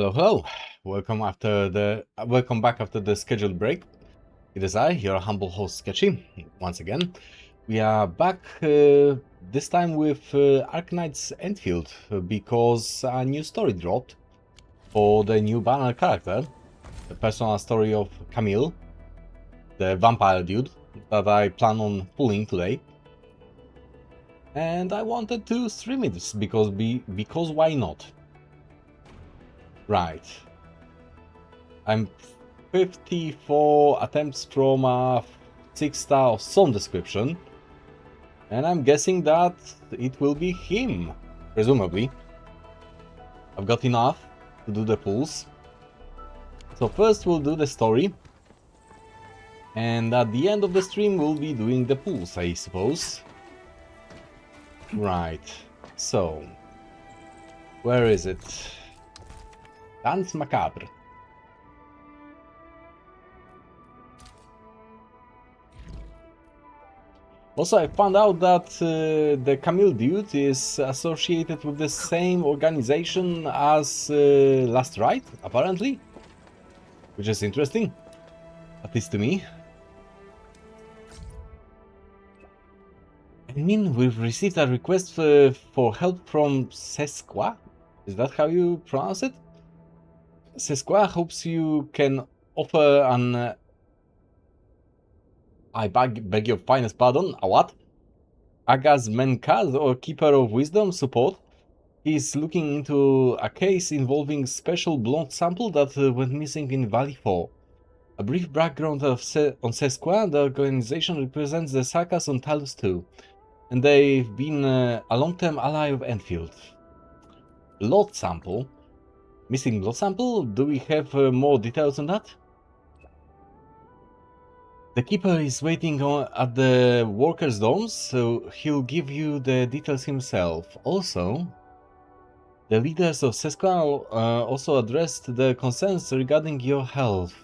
Hello, hello. Welcome back after the scheduled break. It is I, your humble host Sketchy, once again. We are back this time with Arknights Endfield because a new story dropped for the new banner character, the personal story of Camille, the vampire dude that I plan on pulling today. And I wanted to stream it because why not? Right. I'm 54 attempts from a 6-star of some description, and I'm guessing that it will be him, presumably. I've got enough to do the pulls. So first we'll do the story, and at the end of the stream we'll be doing the pulls, I suppose. Right, so where is it? Dance Macabre. Also, I found out that the Camille dude is associated with the same organization as Last Ride, apparently. Which is interesting, at least to me. I mean, we've received a request for help from Sesqua. Is that how you pronounce it? Sesqua hopes you can offer an... I beg your finest pardon, a what? Agaz Menkaz, or Keeper of Wisdom, support. He's looking into a case involving special blood sample that went missing in Valley 4. A brief background on Sesqua: the organization represents the Sarkas on Talus 2, and they've been a long-term ally of Endfield. Blood sample? Missing blood sample? Do we have more details on that? The Keeper is waiting at the workers' dorms, so he'll give you the details himself. Also, the leaders of Sesqua also addressed the concerns regarding your health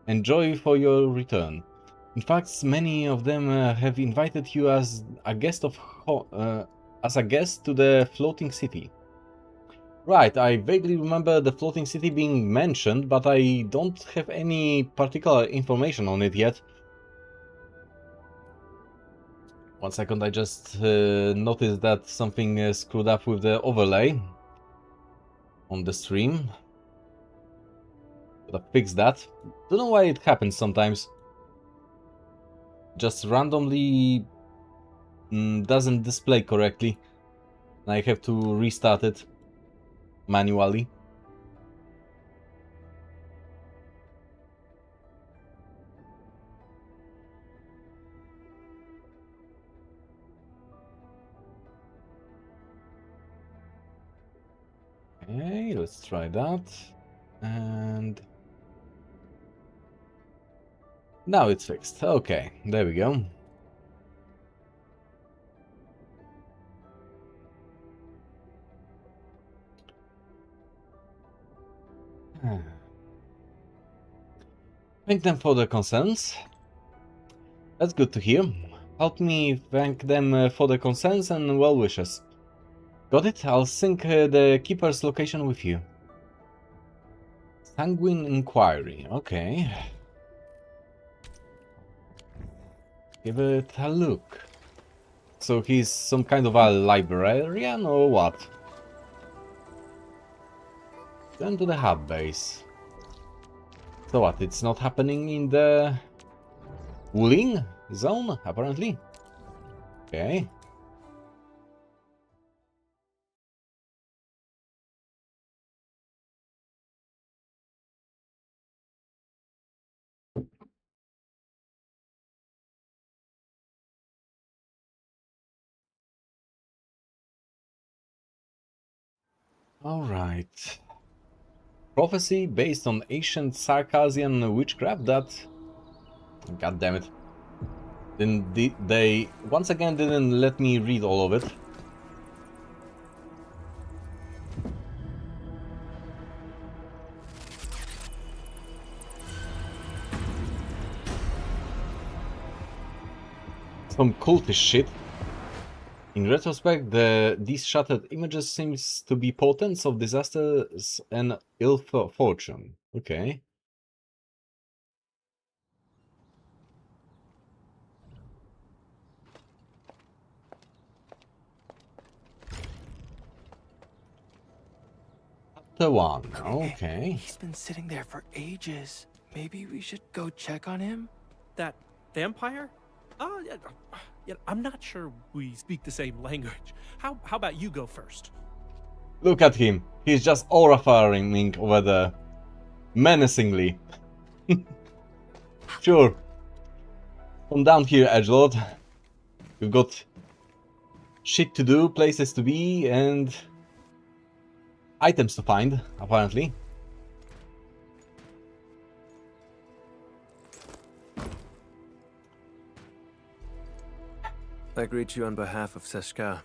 and joy for your return. In fact, many of them have invited you as a guest to the floating city. Right, I vaguely remember the floating city being mentioned, but I don't have any particular information on it yet. 1 second, I just noticed that something screwed up with the overlay on the stream. Gotta fix that. Don't know why it happens sometimes. Just randomly doesn't display correctly. I have to restart it manually. Okay, let's try that. And now it's fixed. Okay, there we go. Thank them for the concerns. That's good to hear. Help me thank them for the concerns and well wishes. Got it? I'll sync the Keeper's location with you. Sanguine Inquiry. Okay. Give it a look. So he's some kind of a librarian or what? Then to the hub base. So what, it's not happening in the Wuling zone, apparently? Okay. Alright. Prophecy based on ancient Sarkazian witchcraft that... God damn it. Then they once again didn't let me read all of it. Some cultish shit. In retrospect, these shattered images seems to be portents of disasters and ill fortune. Okay. Chapter 1. Okay. He's been sitting there for ages. Maybe we should go check on him? That vampire? Oh, yeah, I'm not sure we speak the same language. How about you go first? Look at him. He's just aura-farming over there. Menacingly. Sure. Come down here, edgelord. We've got shit to do, places to be, and items to find, apparently. I greet you on behalf of Seshka,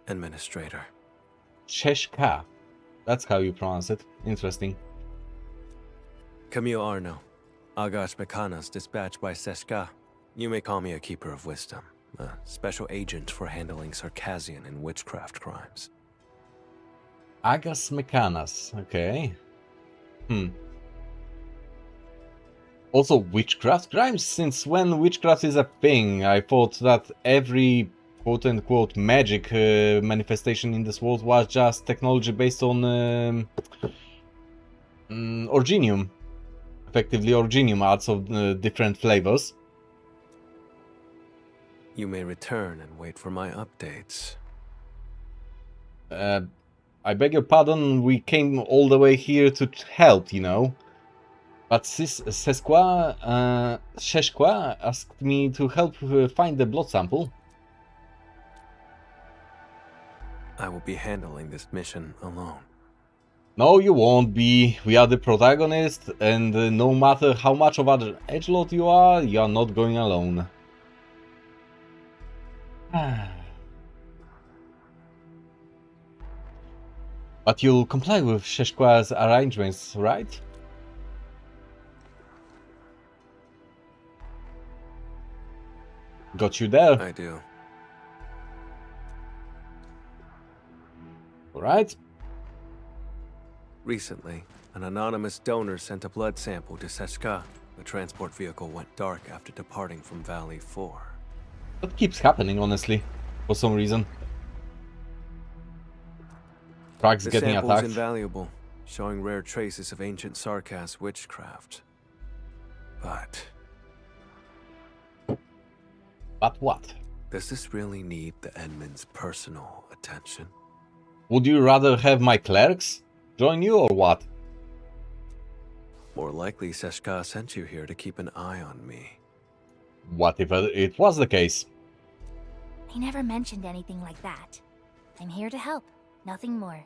Administrator. Cheshka. That's how you pronounce it. Interesting. Camille Arno, Agash Mekanas dispatched by Seshka. You may call me a Keeper of Wisdom, a special agent for handling Circassian and witchcraft crimes. Agas Mekanas. Okay. Also, witchcraft crimes? Since when witchcraft is a thing? I thought that every quote-unquote magic manifestation in this world was just technology based on Orginium. Effectively, Orginium arts of different flavors. You may return and wait for my updates. I beg your pardon, we came all the way here to help, you know. But Sheshqa asked me to help find the blood sample. I will be handling this mission alone. No, you won't be. We are the protagonist, and no matter how much of an edgelord you are not going alone. But you'll comply with Sheshqa's arrangements, right? Got you there. I do. Alright. Recently, an anonymous donor sent a blood sample to Seshka. The transport vehicle went dark after departing from Valley 4. That keeps happening, honestly, for some reason. Trucks The getting sample attacked. is invaluable, showing rare traces of ancient Sarkas witchcraft. But what? does this really need the Edmund's personal attention? Would you rather have my clerics join you, or what? More likely, Seshka sent you here to keep an eye on me. What if it was the case? He never mentioned anything like that. I'm here to help, nothing more.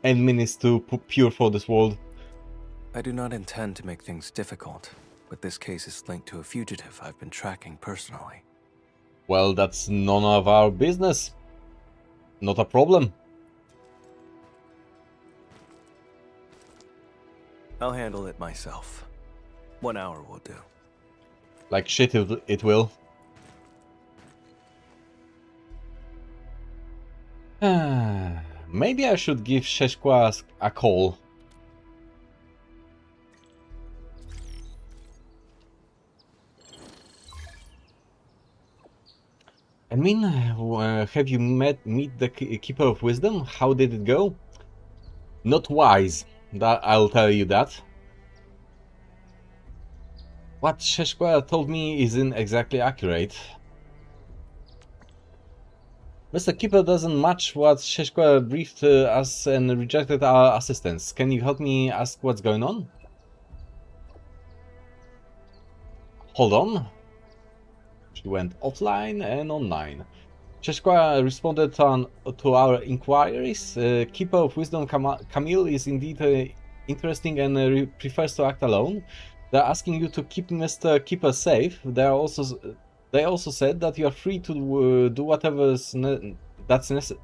Admin is too pure for this world. I do not intend to make things difficult, but this case is linked to a fugitive I've been tracking personally. Well, that's none of our business. Not a problem. I'll handle it myself. 1 hour will do. Like shit, it will. Maybe I should give Sheshqa a call. I mean, have you meet the Keeper of Wisdom? How did it go? Not wise, that I'll tell you that. What Sheshqa told me isn't exactly accurate. Mr. Keeper doesn't match what Sheshqa briefed us and rejected our assistance. Can you help me ask what's going on? Hold on. She went offline and online. Sheshqa responded to our inquiries. Keeper of Wisdom Camille is indeed interesting and prefers to act alone. They're asking you to keep Mr. Keeper safe. They also said that you are free to do whatever that's necessary.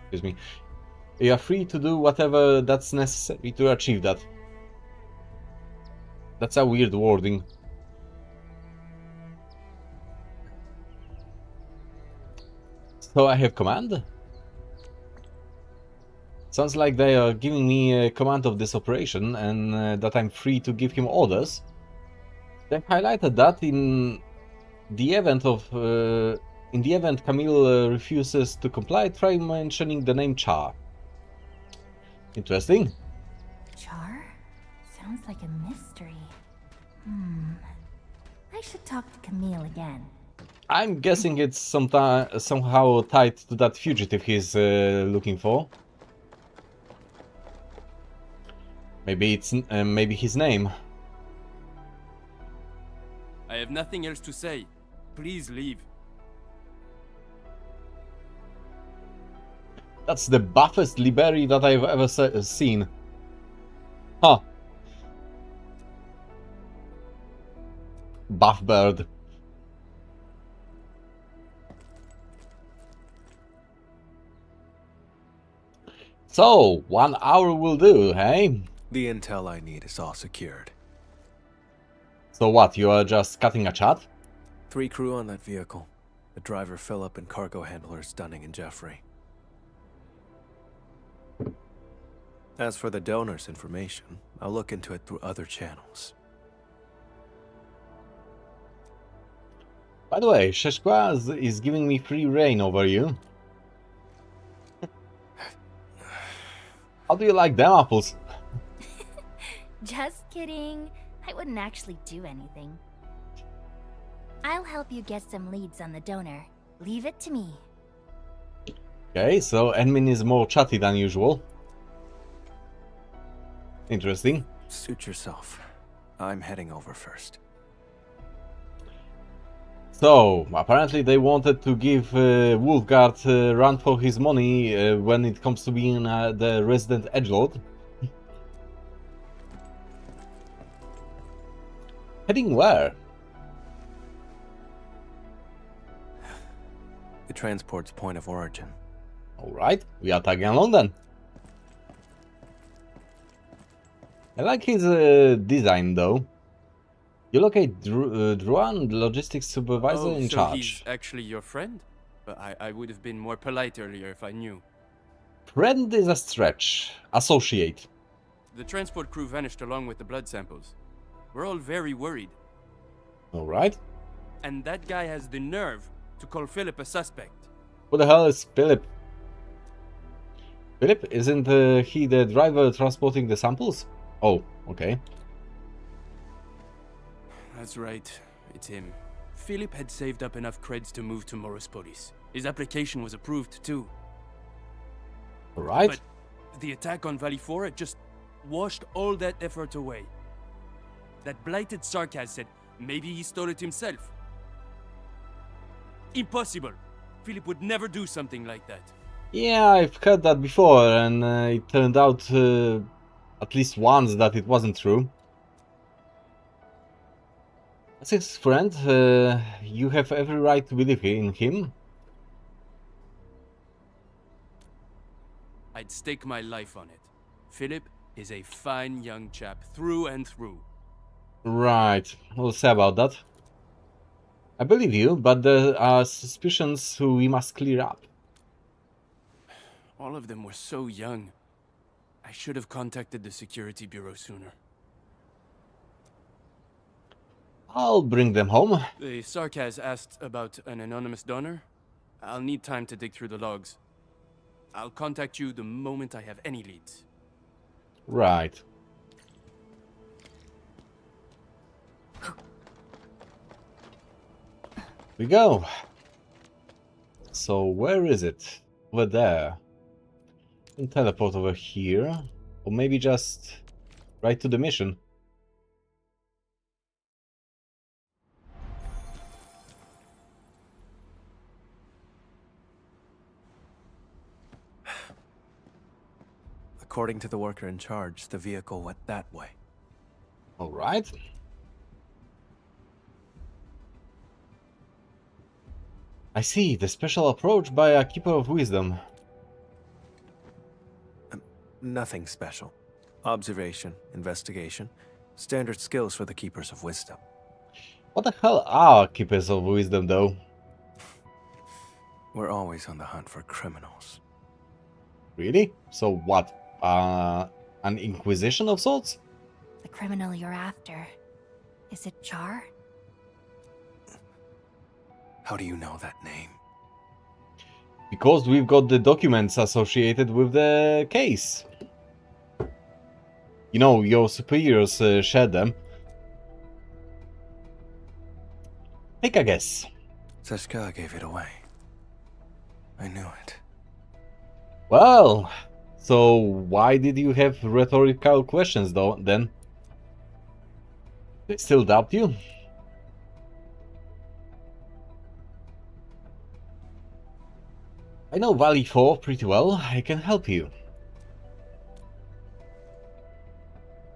Excuse me. You are free to do whatever that's necessary to achieve that. That's a weird wording. So I have command? Sounds like they are giving me a command of this operation and that I'm free to give him orders. They highlighted that in the event Camille refuses to comply, try mentioning the name Char. Interesting. Char? Sounds like a mystery. I should talk to Camille again. I'm guessing it's somehow tied to that fugitive he's looking for. Maybe it's maybe his name. I have nothing else to say. Please leave. That's the buffest Liberi that I've ever seen. Huh. Buff bird. So, 1 hour will do, hey? The intel I need is all secured. So what, you are just cutting a chat? 3 crew on that vehicle. The driver Philip and cargo handlers Dunning and Jeffrey. As for the donor's information, I'll look into it through other channels. By the way, Sheshkwa is giving me free reign over you. How do you like them apples? Just kidding. I wouldn't actually do anything. I'll help you get some leads on the donor. Leave it to me. Okay, so admin is more chatty than usual. Interesting. Suit yourself. I'm heading over first. So, apparently they wanted to give Wolfguard a run for his money when it comes to being the resident edgelord. Heading where? The transport's point of origin. Alright, we are tagging along then. I like his design though. You locate Druan, logistics supervisor in so charge. He's actually your friend? But I would have been more polite earlier if I knew. Friend is a stretch. Associate. The transport crew vanished along with the blood samples. We're all very worried. Alright. And that guy has the nerve to call Philip a suspect. Who the hell is Philip? Philip? Isn't he the driver transporting the samples? Oh, okay. That's right, it's him. Philip had saved up enough creds to move to Morospolis. His application was approved too. Alright. But the attack on Valley 4 had just washed all that effort away. That blighted Sarkaz said maybe he stole it himself. Impossible! Philip would never do something like that. Yeah, I've heard that before, and it turned out at least once that it wasn't true. As his friend, you have every right to believe in him. I'd stake my life on it. Philip is a fine young chap through and through. Right, we'll see about that. I believe you, but there are suspicions we must clear up. All of them were so young. I should have contacted the security bureau sooner. I'll bring them home. The Sarkaz asked about an anonymous donor. I'll need time to dig through the logs. I'll contact you the moment I have any leads. Right. We go. So where is it? Over there. We can teleport over here. Or maybe just right to the mission. According to the worker in charge, the vehicle went that way. Alright. I see, the special approach by a Keeper of Wisdom. Nothing special. Observation, investigation, standard skills for the Keepers of Wisdom. What the hell are Keepers of Wisdom, though? We're always on the hunt for criminals. Really? So what? An inquisition of sorts? The criminal you're after. Is it Char? How do you know that name? Because we've got the documents associated with the case. You know, your superiors shared them. Take a guess. Seshka gave it away. I knew it. Well, so why did you have rhetorical questions though, then? They still doubt you? I know Valley 4 pretty well. I can help you.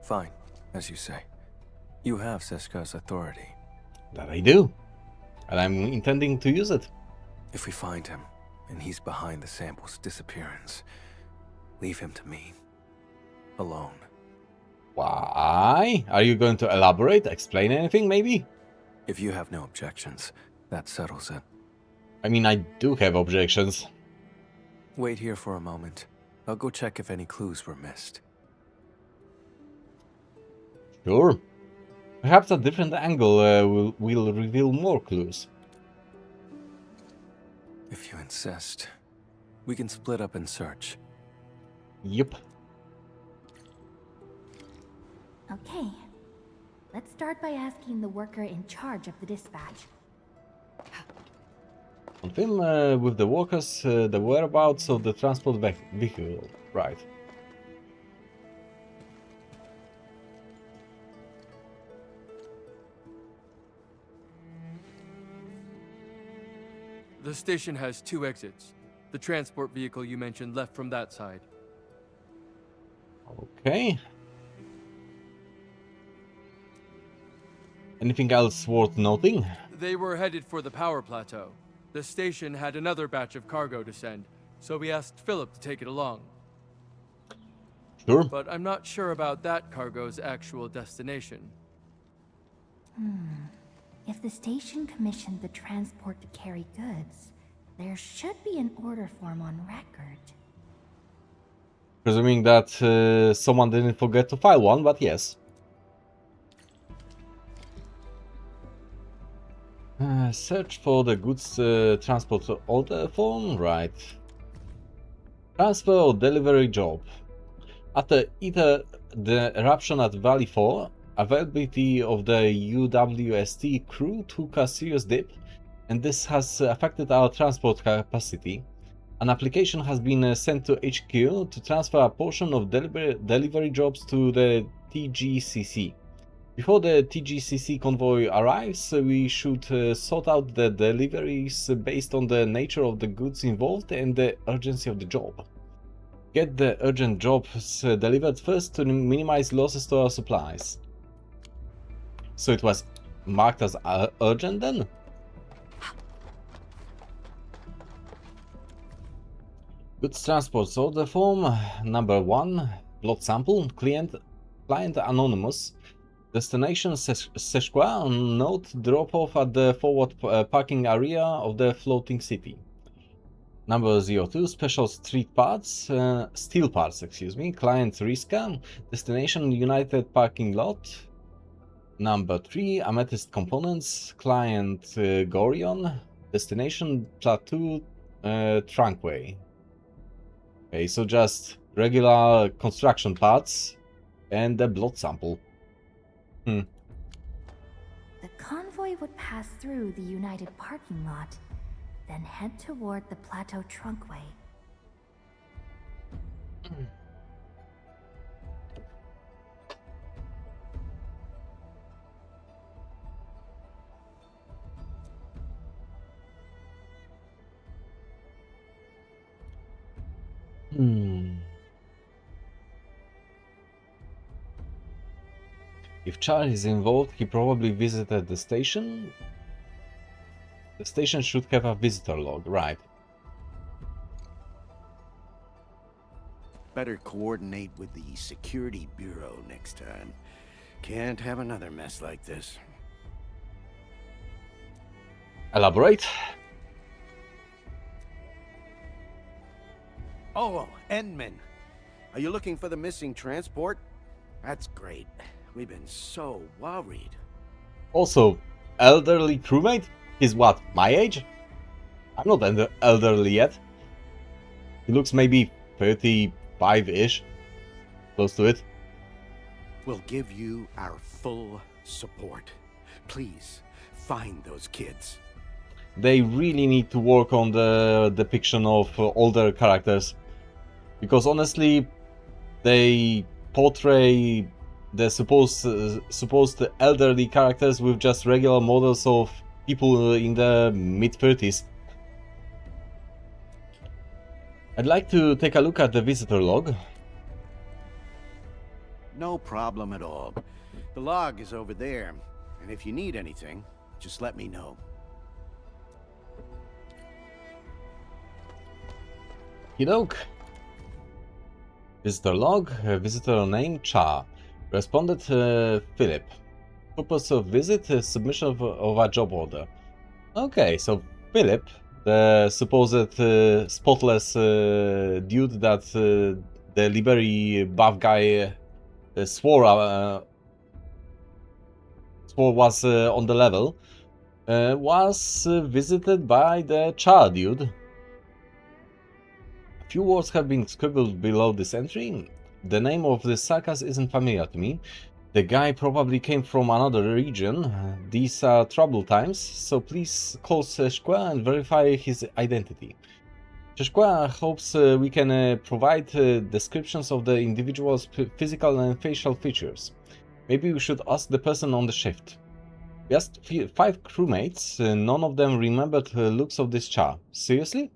Fine, as you say. You have Seshka's authority. That I do. And I'm intending to use it. If we find him, and he's behind the sample's disappearance, leave him to me. Alone. Why? Are you going to elaborate? Explain anything, maybe? If you have no objections, that settles it. I mean, I do have objections. Wait here for a moment. I'll go check if any clues were missed. Sure. Perhaps a different angle will reveal more clues. If you insist, we can split up and search. Yep. Okay. Let's start by asking the worker in charge of the dispatch. Confirm with the workers the whereabouts of the transport vehicle. Right. The station has 2 exits. The transport vehicle you mentioned left from that side. Okay. Anything else worth noting? They were headed for the power plateau. The station had another batch of cargo to send, so we asked Philip to take it along. Sure. But I'm not sure about that cargo's actual destination. If the station commissioned the transport to carry goods, there should be an order form on record. Presuming that someone didn't forget to file one, but yes. Search for the goods transport order form, right. Transfer or delivery job. After either the eruption at Valley 4, availability of the UWST crew took a serious dip, and this has affected our transport capacity. An application has been sent to HQ to transfer a portion of delivery jobs to the TGCC. Before the TGCC convoy arrives, we should sort out the deliveries based on the nature of the goods involved and the urgency of the job. Get the urgent jobs delivered first to minimize losses to our supplies. So it was marked as urgent then? Goods transport order form number 1, blood sample, client anonymous. Destination Seshka, note drop off at the forward parking area of the floating city. Number 02, special steel parts, excuse me, client Riska, destination United parking lot. Number 3, amethyst components, client Gorion, destination Plateau Trunkway. Okay, so just regular construction parts and the blood sample. The convoy would pass through the United parking lot, then head toward the Plateau Trunkway. If Charlie is involved, he probably visited the station. The station should have a visitor log, right? Better coordinate with the Security Bureau next time. Can't have another mess like this. Oh, Endman. Are you looking for the missing transport? That's great. We've been so worried. Also, elderly crewmate? He's what, my age? I'm not elderly yet. He looks maybe 35-ish. Close to it. We'll give you our full support. Please, find those kids. They really need to work on the depiction of older characters. Because honestly, they portray the supposed elderly characters with just regular models of people in the mid-30s. I'd like to take a look at the visitor log. No problem at all. The log is over there, and if you need anything, just let me know. Okey-doke. Visitor log, visitor name Cha. Responded Philip. Purpose of visit, submission of a job order. Okay, so Philip, the supposed spotless dude that the Liberty buff guy swore was on the level, was visited by the Cha dude. A few words have been scribbled below this entry. The name of the Sarkas isn't familiar to me. The guy probably came from another region. These are troubled times, so please call Szeszko and verify his identity. Szeszko hopes we can provide descriptions of the individual's physical and facial features. Maybe we should ask the person on the shift. We asked 5 crewmates, none of them remembered the looks of this Cha. Seriously?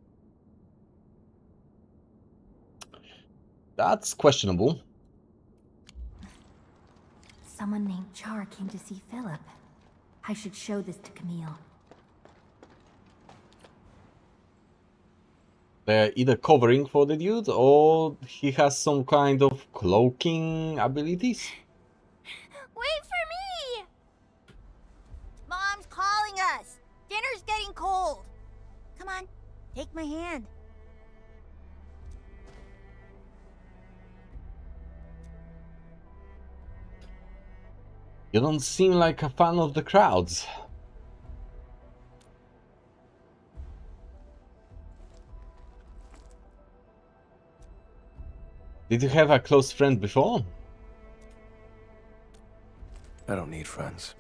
That's questionable. Someone named Char came to see Philip. I should show this to Camille. They're either covering for the dude or he has some kind of cloaking abilities. Wait for me! Mom's calling us. Dinner's getting cold. Come on, take my hand. You don't seem like a fan of the crowds. Did you have a close friend before? I don't need friends.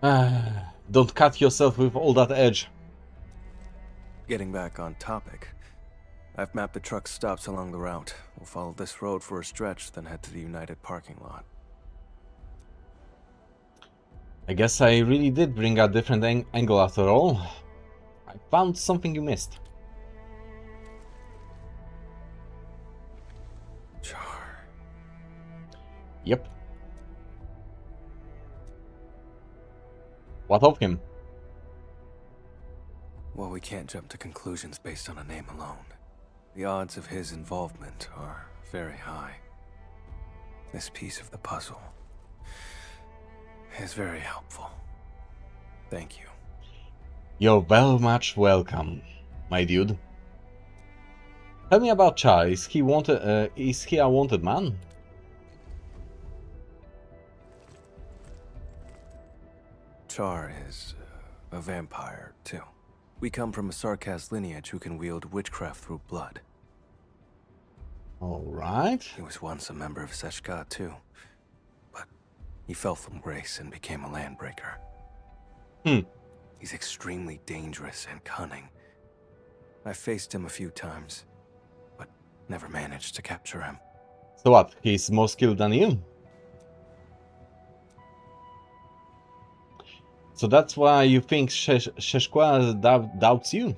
Don't cut yourself with all that edge. Getting back on topic. I've mapped the truck stops along the route. We'll follow this road for a stretch, then head to the United parking lot. I guess I really did bring a different angle after all. I found something you missed. Char. Yep. What of him? Well, we can't jump to conclusions based on a name alone. The odds of his involvement are very high. This piece of the puzzle is very helpful. Thank you. You're very much welcome, my dude. Tell me about Char. Is he wanted? Is he a wanted man? Char is a vampire, too. We come from a Sarkas lineage who can wield witchcraft through blood. Alright. He was once a member of Szeszka, too. But he fell from grace and became a landbreaker. He's extremely dangerous and cunning. I faced him a few times, but never managed to capture him. So what? He's more skilled than you? So that's why you think Szeszko doubts you?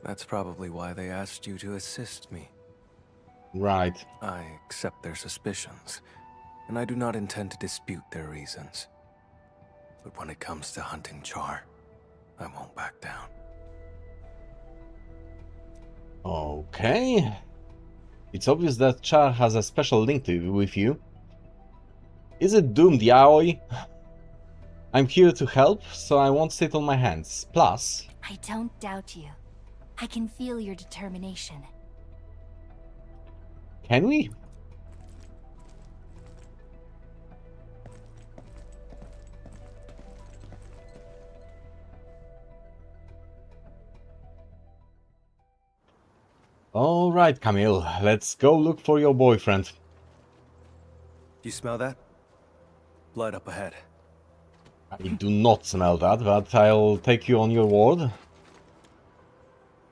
That's probably why they asked you to assist me. Right. I accept their suspicions, and I do not intend to dispute their reasons. But when it comes to hunting Char, I won't back down. Okay. It's obvious that Char has a special link with you. Is it Doomed Yaoi? I'm here to help, so I won't sit on my hands. Plus, I don't doubt you. I can feel your determination. can we? Alright, Camille, let's go look for your boyfriend. You smell that? Blood up ahead. I do not smell that, but I'll take you on your word.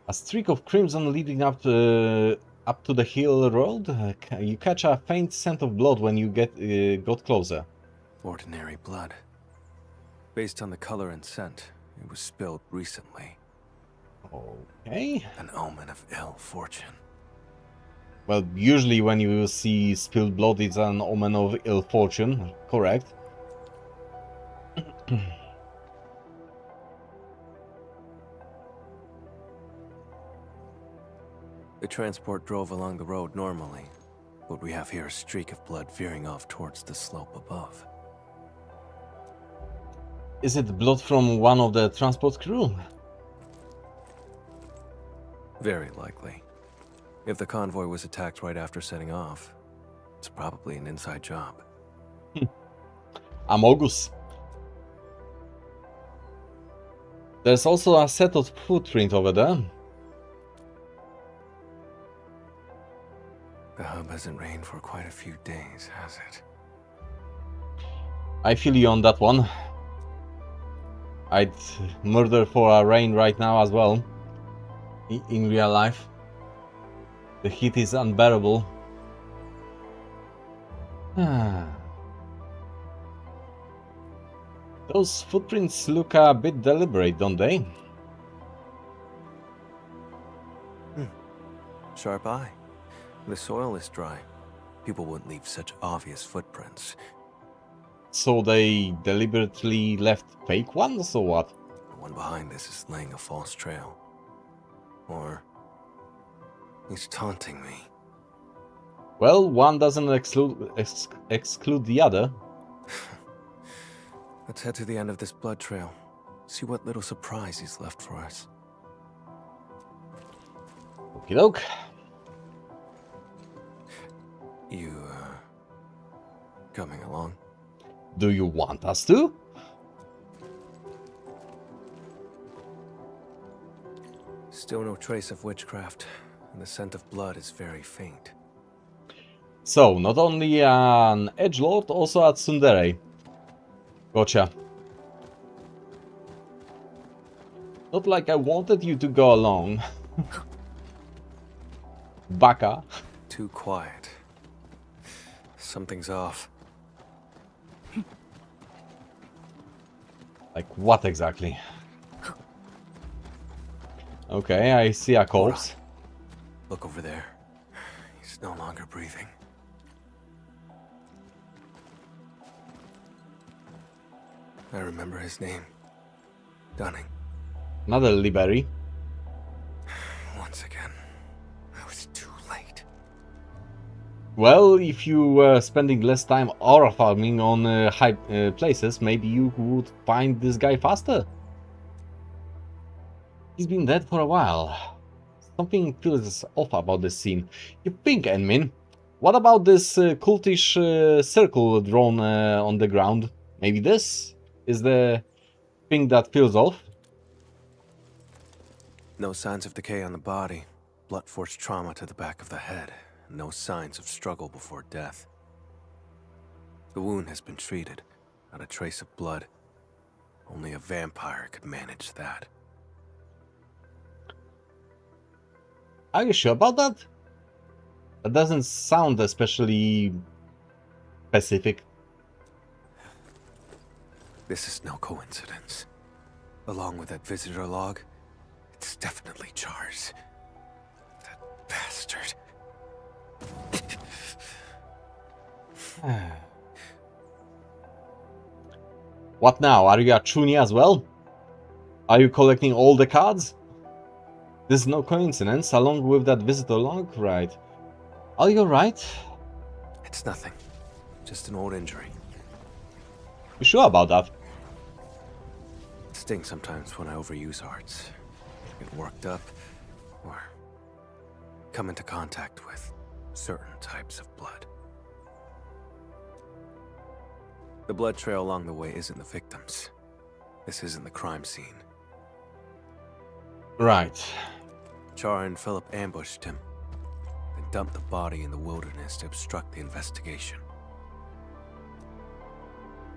A streak of crimson leading up to the hill road. You catch a faint scent of blood when you got closer. Ordinary blood. Based on the color and scent, it was spilled recently. Okay. An omen of ill fortune. Well, usually when you see spilled blood, it's an omen of ill fortune. Correct. The transport drove along the road normally. What we have here is a streak of blood veering off towards the slope above. Is it blood from one of the transport crew? Very likely. If the convoy was attacked right after setting off, it's probably an inside job. Amogus. There's also a settled footprint over there. The hub hasn't rained for quite a few days, has it? I feel you on that one. I'd murder for a rain right now as well. In real life. The heat is unbearable. Those footprints look a bit deliberate, don't they? Sharp eye. The soil is dry. People wouldn't leave such obvious footprints. So they deliberately left fake ones, or what? The one behind this is laying a false trail. Or he's taunting me. Well, one doesn't exclude the other. Let's head to the end of this blood trail. See what little surprise he's left for us. Okie doke. You, coming along? Do you want us to? Still no trace of witchcraft, and the scent of blood is very faint. So, not only an edgelord, also a tsundere. Gotcha. Not like I wanted you to go along. Baka. Too quiet. Something's off. Like what exactly? Okay, I see a corpse. Look over there. He's no longer breathing. I remember his name. Dunning. Another Liberi. Once again, I was too late. Well, if you were spending less time aura farming on high places, maybe you would find this guy faster. He's been dead for a while. Something feels off about this scene. You think, Enmin? What about this cultish circle drawn on the ground? Maybe this is the thing that feels off? No signs of decay on the body. Blunt force trauma to the back of the head. No signs of struggle before death. The wound has been treated. Not a trace of blood. Only a vampire could manage that. Are you sure about that? That doesn't sound especially specific. This is no coincidence. Along with that visitor log, it's definitely Char's. That bastard. What now? Are you a Chuny as well? Are you collecting all the cards? This is no coincidence, along with that visitor log, right? Are you alright? It's nothing. Just an old injury. You sure about that? stings sometimes when I overuse arts. Get worked up, or come into contact with certain types of blood. The blood trail along the way isn't the victims. This isn't the crime scene. Right. Char and Philip ambushed him, then dumped the body in the wilderness to obstruct the investigation.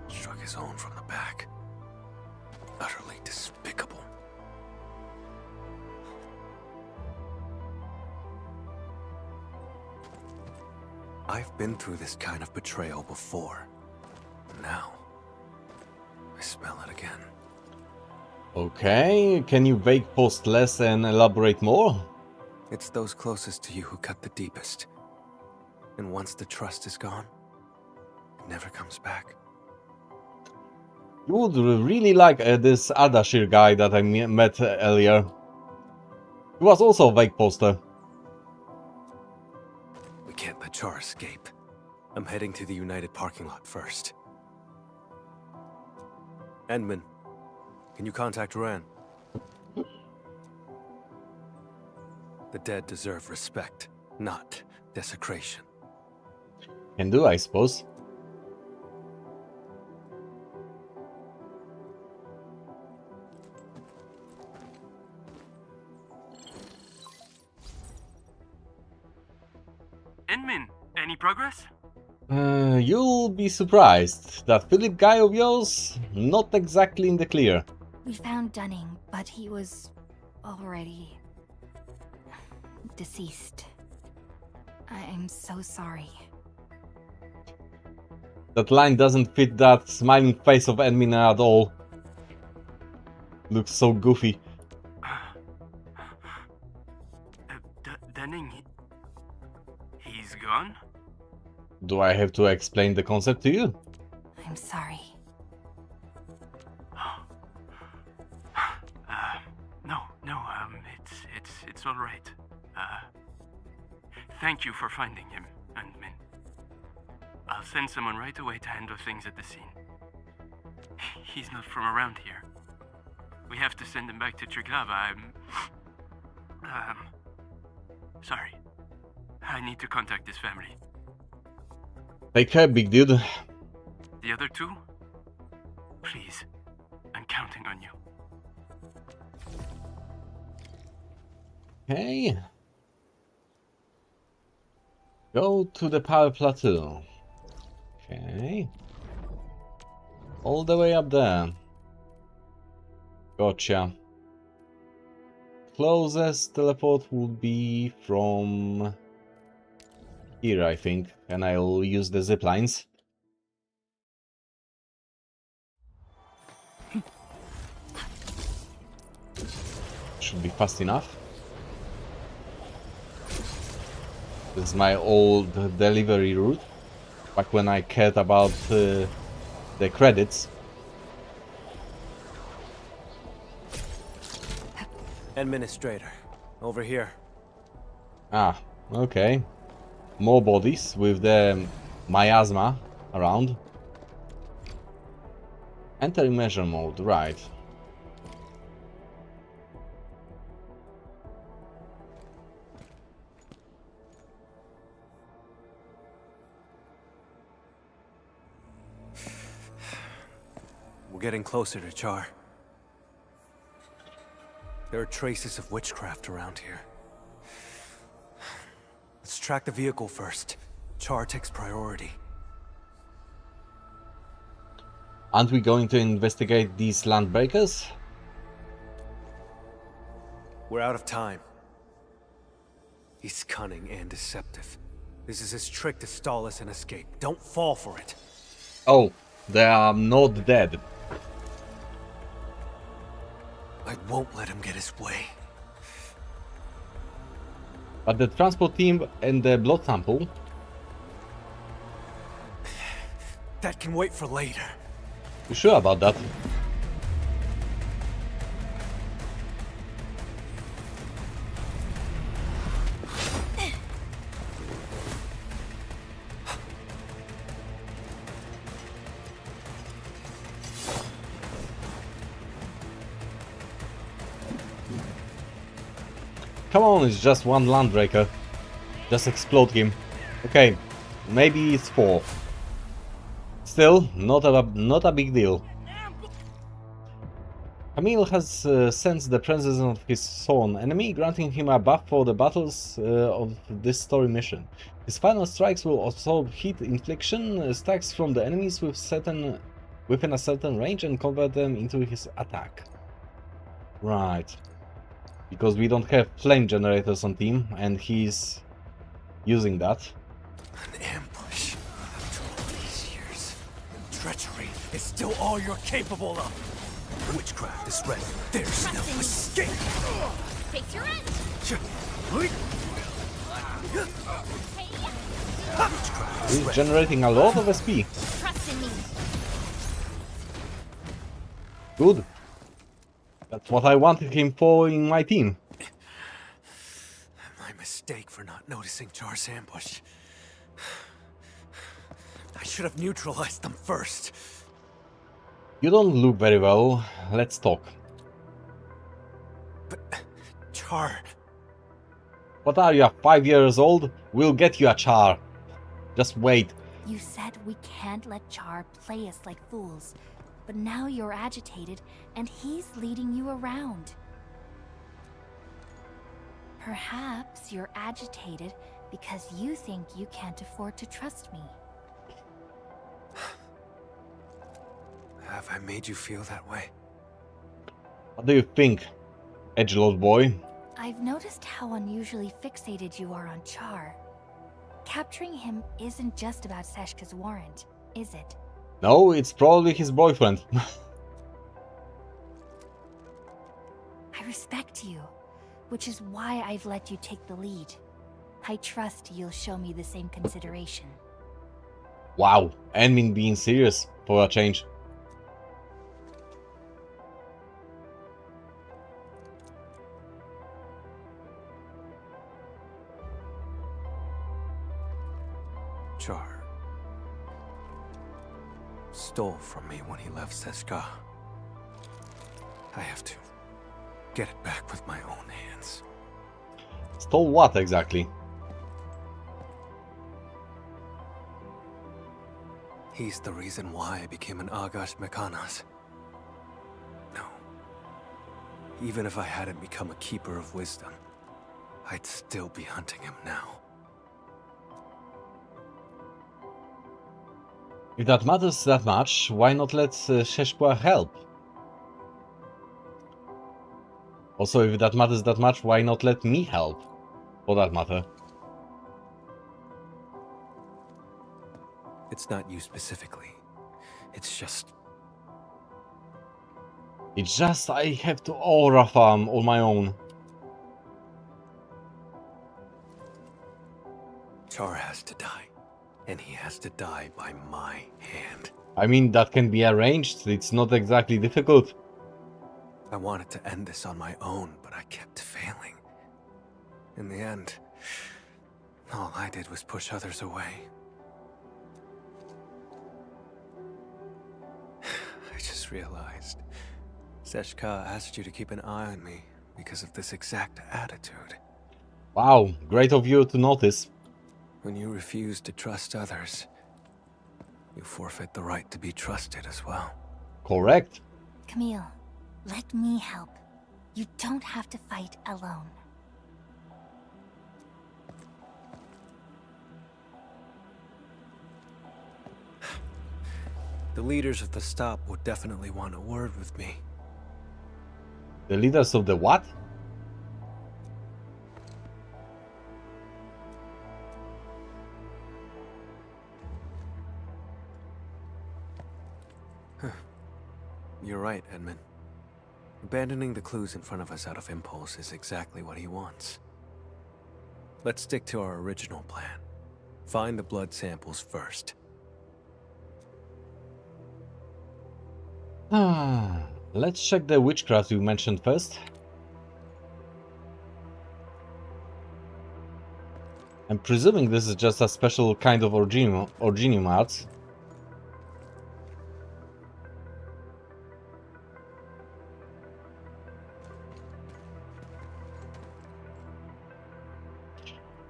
Struck his own from the back. Utterly despicable. I've been through this kind of betrayal before. Now, I smell it again. Okay, can you vague post less and elaborate more? It's those closest to you who cut the deepest. And once the trust is gone, it never comes back. You would really like this Ardashir guy that I met earlier. He was also a vague poster. We can't let Char escape. I'm heading to the United parking lot first. Endman, can you contact Ren? The dead deserve respect, not desecration. Can do, I suppose. Endman, any progress? You'll be surprised. That Philip guy of yours, not exactly in the clear. We found Dunning, but he was already deceased. I'm so sorry. That line doesn't fit that smiling face of Edmina at all. Looks so goofy. Dunning, he's gone? Do I have to explain the concept to you? I'm sorry. It's all right. Thank you for finding him, Endman. I'll send someone right away to handle things at the scene. He's not from around here. We have to send him back to Triglav. Sorry. I need to contact his family. Take care, big dude. The other two? Please. I'm counting on you. Okay. Go to the power plateau. Okay. All the way up there. Gotcha. Closest teleport would be from here, I think, and I'll use the zip lines. Should be fast enough. This is my old delivery route, back when I cared about the credits. Administrator, over here. Ah, okay. More bodies with the miasma around. Enter measure mode, right. We're getting closer to Char. There are traces of witchcraft around here. Let's track the vehicle first. Char takes priority. Aren't we going to investigate these landbreakers? We're out of time. He's cunning and deceptive. This is his trick to stall us and escape. Don't fall for it. Oh, they are not dead. I won't let him get his way. But the transport team and the blood sample... That can wait for later. You sure about that? Come on, it's just one landbreaker. Just explode him. Okay, maybe it's 4. Still, not a big deal. Camille has sensed the presence of his sworn enemy, granting him a buff for the battles of this story mission. His final strikes will absorb heat infliction stacks from the enemies within a certain range and convert them into his attack. Right. Because we don't have flame generators on team, and he's using that. An ambush. After all these years, treachery is still all you're capable of. Witchcraft is ready. There's no escape. Face your end! Witchcraft is He's ready. generating a lot of SP. Trust in me! Good. That's what I wanted him for in my team. My mistake for not noticing Char's ambush. I should have neutralized them first. You don't look very well. Let's talk. But Char, What are you, 5 years old? We'll get you a char. Just wait. You said we can't let Char play us like fools, but now you're agitated and he's leading you around. Perhaps you're agitated because you think you can't afford to trust me. have I made you feel that way? What do you think, edgelord boy? I've noticed how unusually fixated you are on Char. Capturing him isn't just about Seshka's warrant, is it? No, it's probably his boyfriend. I respect you, which is why I've let you take the lead. I trust you'll show me the same consideration. Wow, Admin being serious for a change. Char stole from me when he left Seshka. I have to get it back with my own hands. Stole what exactly? He's the reason why I became an Agash Mekanas. No. Even if I hadn't become a Keeper of Wisdom, I'd still be hunting him now. If that matters that much, why not let Sheshkwa help? Also, if that matters that much, why not let me help? For that matter. It's not you specifically. It's just... I have to aura farm on my own. Char has to die. And he has to die by my hand. I mean, that can be arranged. It's not exactly difficult. I wanted to end this on my own, but I kept failing. In the end, all I did was push others away. I just realized Seshka asked you to keep an eye on me because of this exact attitude. Wow, great of you to notice. When you refuse to trust others, you forfeit the right to be trusted as well. Correct. Camille, let me help. You don't have to fight alone. The leaders of the stop would definitely want a word with me. The leaders of the what? You're right, Edmund. Abandoning the clues in front of us out of impulse is exactly what he wants. Let's stick to our original plan. Find the blood samples first. Let's check the witchcraft you mentioned first. I'm presuming this is just a special kind of Orginium arts.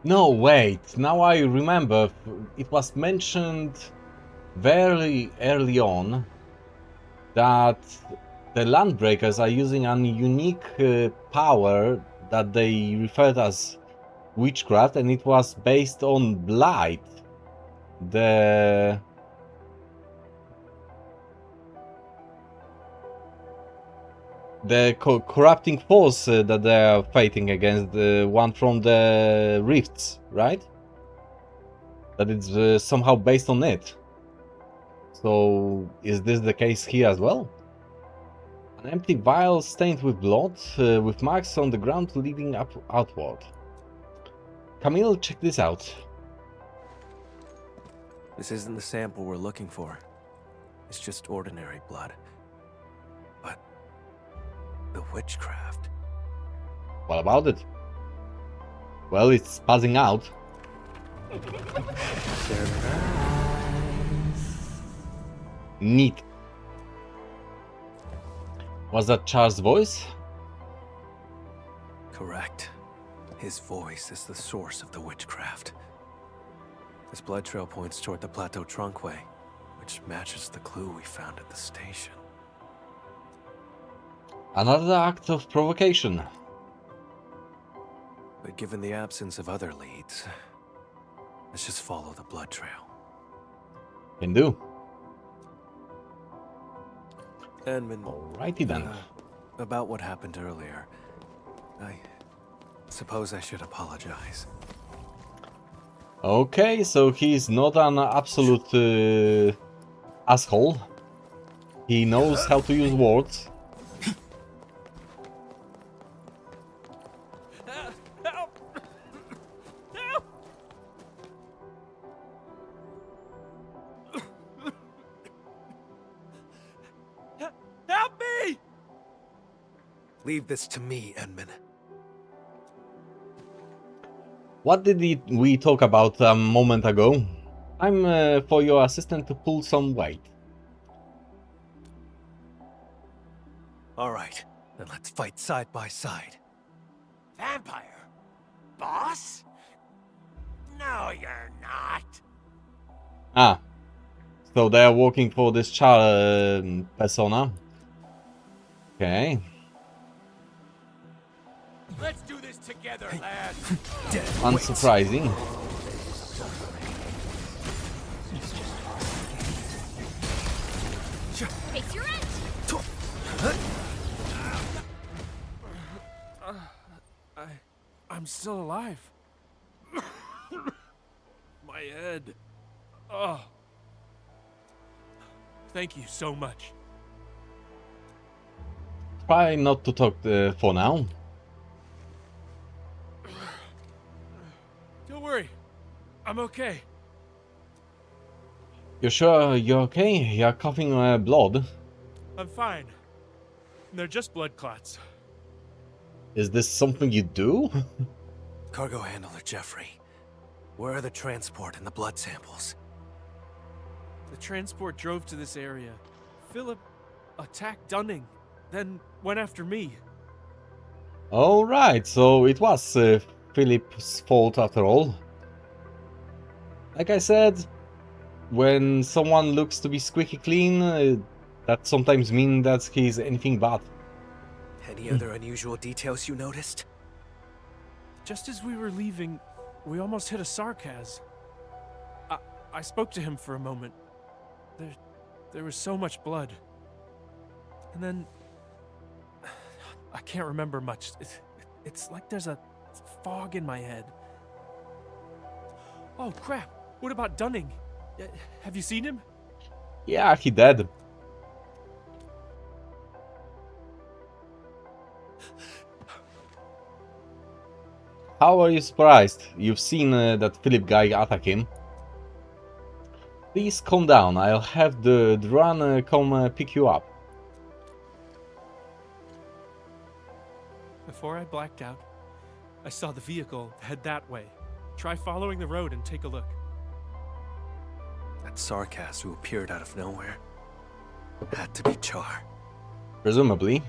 No, wait. Now I remember. It was mentioned very early on that the Landbreakers are using a unique power that they referred as witchcraft, and it was based on blight. The corrupting force that they are fighting against, the one from the rifts, right? That it's somehow based on it. So is this the case here as well? An empty vial stained with blood, with marks on the ground leading outward. Camille, check this out. This isn't the sample we're looking for. It's just ordinary blood. But the witchcraft. What about it? Well, it's buzzing out. Neat. Was that Charles' voice? Correct. His voice is the source of the witchcraft. This blood trail points toward the Plateau Trunkway, which matches the clue we found at the station. Another act of provocation. But given the absence of other leads, let's just follow the blood trail. Can do. Edmund, Alrighty then. about what happened earlier, I suppose I should apologize. Okay, so he's not an absolute asshole. He knows how to use words. Help! Help! Help me! Leave this to me, Edmund. What did we talk about a moment ago? I'm for your assistant to pull some weight. All right, then let's fight side by side. Vampire? Boss? No, you're not. Ah, so they are working for this persona. Okay. Let's do this together, lad. Unsurprising. Face your end. I'm still alive. My head. Oh. Thank you so much. Try not to talk for now. Don't worry. I'm okay. You sure you're okay? You're coughing blood. I'm fine. They're just blood clots. Is this something you do? Cargo handler Jeffrey, where are the transport and the blood samples? The transport drove to this area. Philip attacked Dunning, then went after me. Alright, so it was Philip's fault after all. Like I said, when someone looks to be squeaky clean, that sometimes means that he's anything but. Any other unusual details you noticed? Just as we were leaving, we almost hit a Sarkaz. I spoke to him for a moment. There was so much blood. And then... I can't remember much. It's like there's a fog in my head. Oh, crap. What about Dunning? Have you seen him? Yeah, he dead. How are you surprised? You've seen that Philip guy attack him. Please calm down. I'll have the run come pick you up. Before I blacked out, I saw the vehicle head that way. Try following the road and take a look. That Sarkaz who appeared out of nowhere had to be Char. Presumably.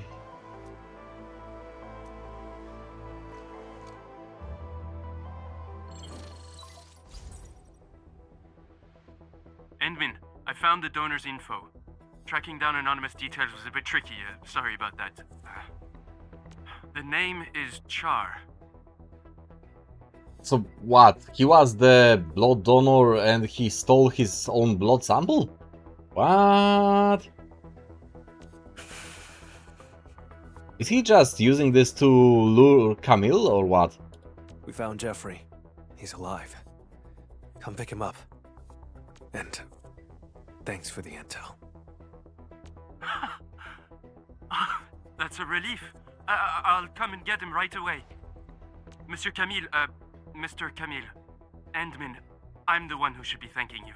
Endmin, I found the donor's info. Tracking down anonymous details was a bit tricky. Sorry about that. The name is Char. So what? He was the blood donor and he stole his own blood sample? What? Is he just using this to lure Camille or what? We found Jeffrey. He's alive. Come pick him up. And thanks for the intel. That's a relief. I'll come and get him right away. Mr. Camille, Endmin, I'm the one who should be thanking you.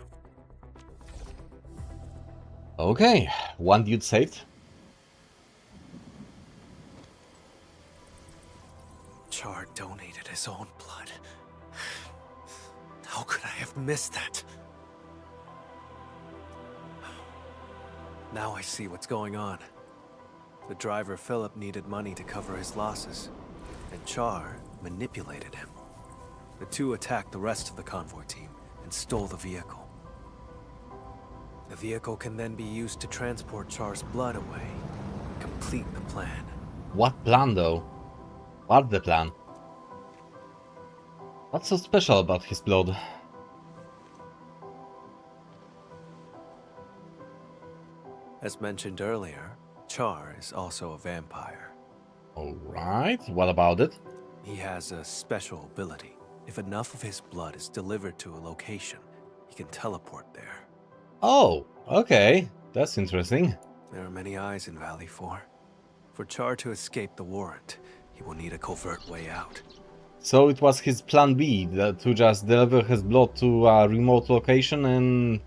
Okay, one dude saved. Char donated his own blood. How could I have missed that? Now I see what's going on. The driver Philip needed money to cover his losses, and Char manipulated him. The two attacked the rest of the convoy team and stole the vehicle. The vehicle can then be used to transport Char's blood away, complete the plan. What plan though? What's the plan? What's so special about his blood? As mentioned earlier, Char is also a vampire. Alright, what about it? He has a special ability. If enough of his blood is delivered to a location, he can teleport there. Oh, okay, that's interesting. There are many eyes in Valley 4. For Char to escape the warrant, he will need a covert way out. So it was his plan B, to just deliver his blood to a remote location and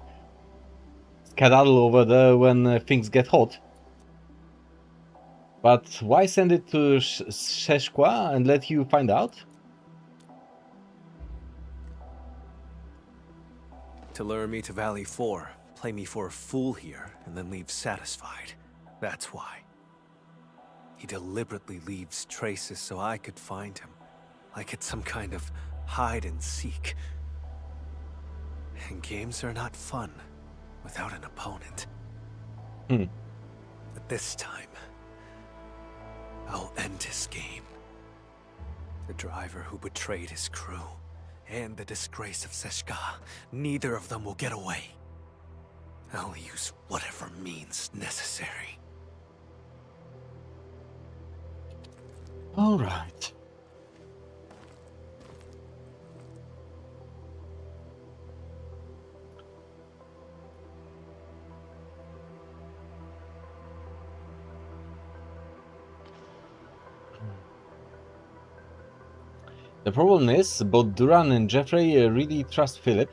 skedaddle over there when things get hot. But why send it to Szeszkła and let you find out? To lure me to Valley 4, play me for a fool here, and then leave satisfied. That's why. He deliberately leaves traces so I could find him, like it's some kind of hide and seek. And games are not fun without an opponent. But this time, I'll end his game. The driver who betrayed his crew, and the disgrace of Szeszka, neither of them will get away. I'll use whatever means necessary. All right. The problem is, both Duran and Jeffrey really trust Philip.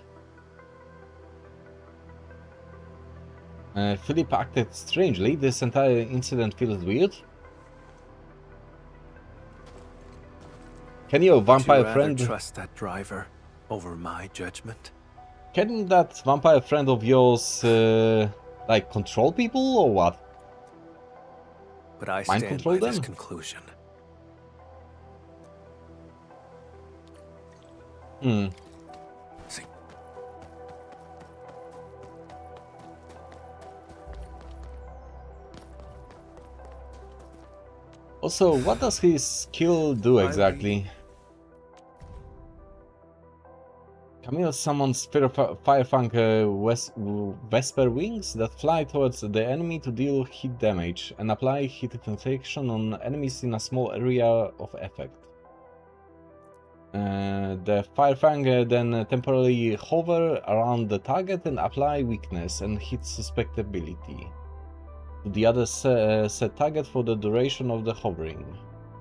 Philip acted strangely. This entire incident feels weird. Can your vampire friend trust that driver over my judgment? Can that vampire friend of yours like control people or what? But I Mind stand control by this them? conclusion. See. Also, what does his skill do exactly? Camille summons Firefang Vesper wings that fly towards the enemy to deal hit damage and apply hit infliction on enemies in a small area of effect. The Firefang then temporarily hover around the target and apply weakness and hit susceptibility to the other set target for the duration of the hovering.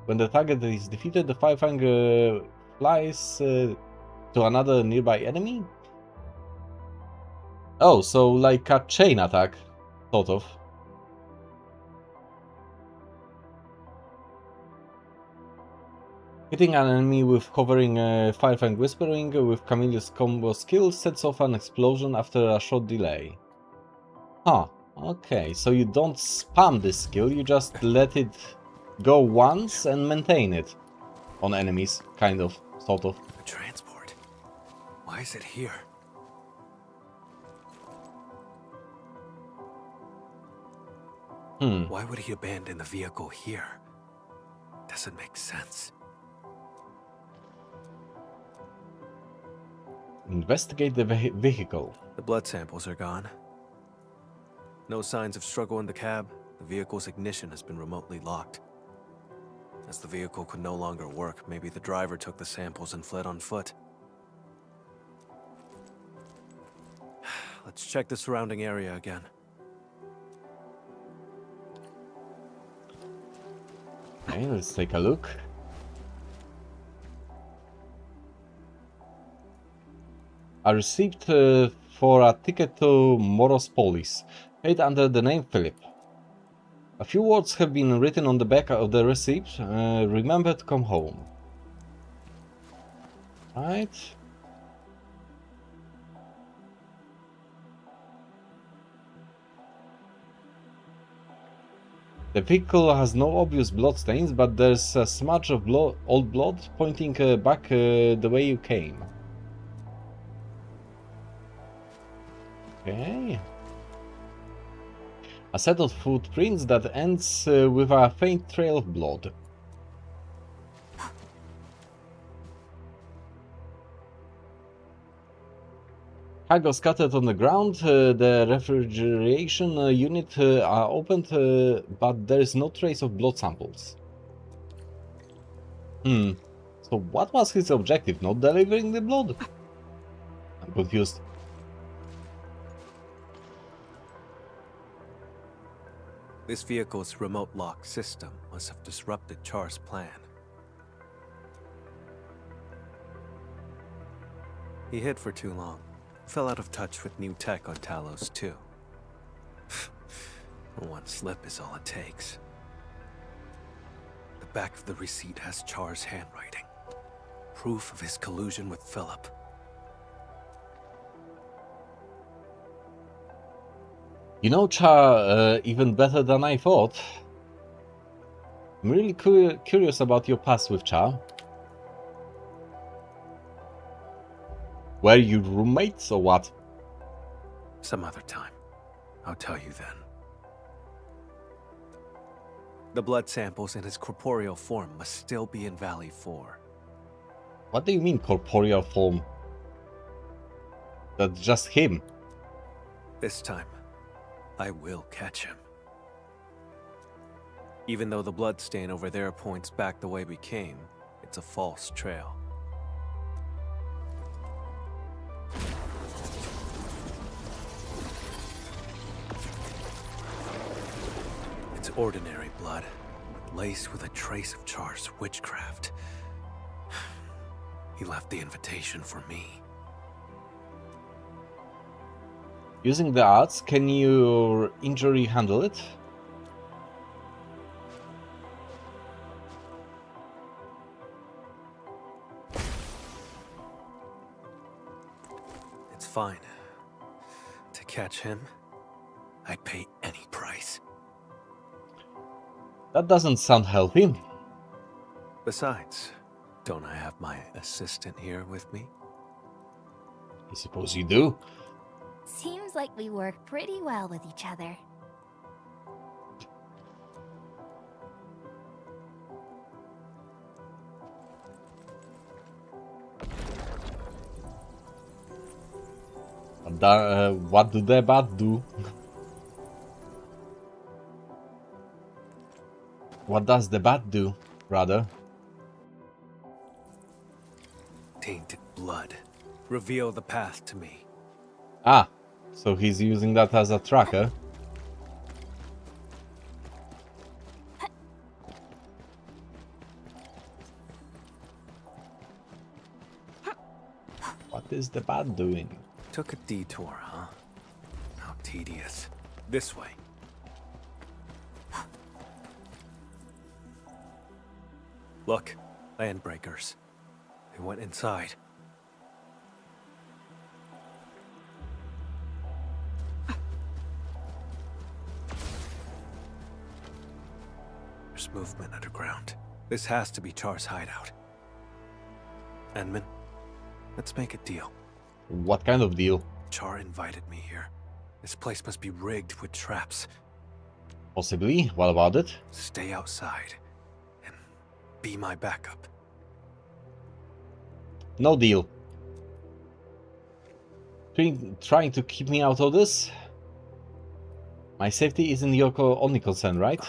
When the target is defeated, the Firefang flies to another nearby enemy? Oh, so like a chain attack, sort of. Hitting an enemy with hovering Firefang Whispering with Camille's combo skill sets off an explosion after a short delay. Huh, okay, so you don't spam this skill, you just let it go once and maintain it on enemies, kind of, sort of. The transport. Why is it here? Why would he abandon the vehicle here? Doesn't make sense. Investigate the vehicle. The blood samples are gone. No signs of struggle in the cab. The vehicle's ignition has been remotely locked. As the vehicle could no longer work, maybe the driver took the samples and fled on foot. Let's check the surrounding area again. Okay, let's take a look. I received for a ticket to Morospolis, paid under the name Philip. A few words have been written on the back of the receipt. Remember to come home. Right. The vehicle has no obvious bloodstains, but there's a smudge of old blood pointing back the way you came. Okay. A set of footprints that ends with a faint trail of blood. Cargo scattered on the ground. The refrigeration unit are opened, but there is no trace of blood samples. So what was his objective? Not delivering the blood? I'm confused. This vehicle's remote lock system must have disrupted Char's plan. He hid for too long. Fell out of touch with new tech on Talos too. One slip is all it takes. The back of the receipt has Char's handwriting. Proof of his collusion with Philip. You know Char even better than I thought. I'm really curious about your past with Char. Were you roommates or what? Some other time. I'll tell you then. The blood samples in his corporeal form must still be in Valley 4. What do you mean corporeal form? That's just him. This time, I will catch him. Even though the blood stain over there points back the way we came, it's a false trail. It's ordinary blood, laced with a trace of Char's witchcraft. He left the invitation for me. Using the arts, can your injury handle it? It's fine. To catch him, I'd pay any price. That doesn't sound healthy. Besides, don't I have my assistant here with me? I suppose you do. Seems like we work pretty well with each other. What do the bat do? What does the bat do, rather? Tainted blood. Reveal the path to me. Ah, so he's using that as a tracker. What is the bat doing? Took a detour, huh? How tedious. This way. Look, landbreakers. They went inside. There's movement underground. This has to be Char's hideout. Enman, let's make a deal. What kind of deal? Char invited me here. This place must be rigged with traps. Possibly. What about it? Stay outside and be my backup. No deal. Trying to keep me out of this? My safety isn't your only concern, right?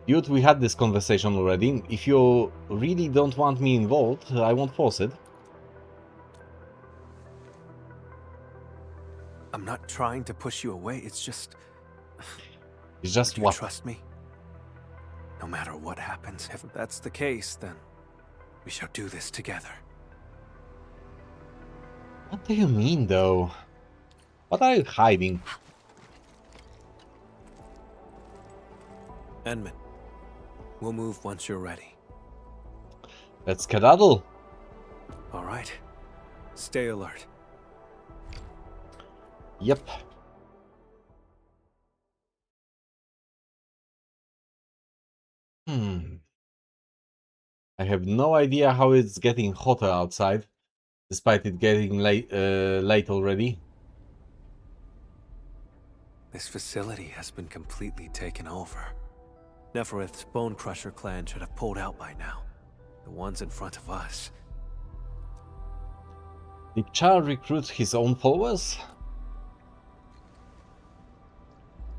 Dude, we had this conversation already. If you really don't want me involved, I won't force it. I'm not trying to push you away, it's just... It's just Do you what? trust me? No matter what happens, if that's the case, then we shall do this together. What do you mean, though? What are you hiding? Enman, we'll move once you're ready. Let's skedaddle. All right. Stay alert. Yep. I have no idea how it's getting hotter outside, despite it getting late already. This facility has been completely taken over. Neferith's Bone Crusher clan should have pulled out by now. The ones in front of us. Did Char recruit his own followers?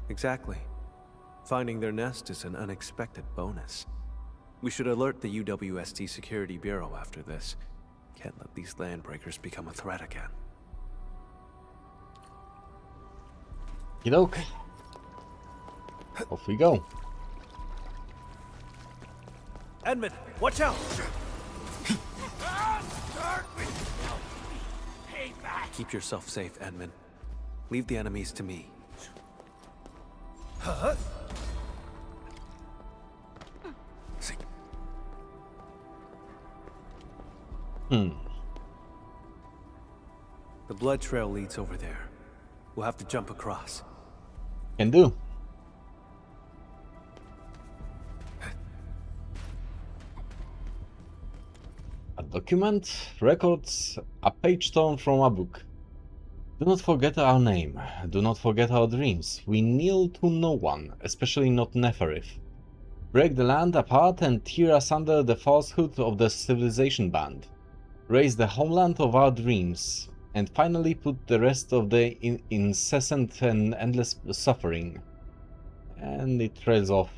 Exactly. Finding their nest is an unexpected bonus. We should alert the UWST Security Bureau after this. Can't let these landbreakers become a threat again. Okey-doke. Off we go. Edmund, watch out! Keep yourself safe, Edmund. Leave the enemies to me. The blood trail leads over there. We'll have to jump across. Can do. A document, records, a page torn from a book. Do not forget our name. Do not forget our dreams. We kneel to no one, especially not Neferith. Break the land apart and tear asunder the falsehood of the civilization band. Raise the homeland of our dreams, and finally put the rest of the incessant and endless suffering. And it trails off.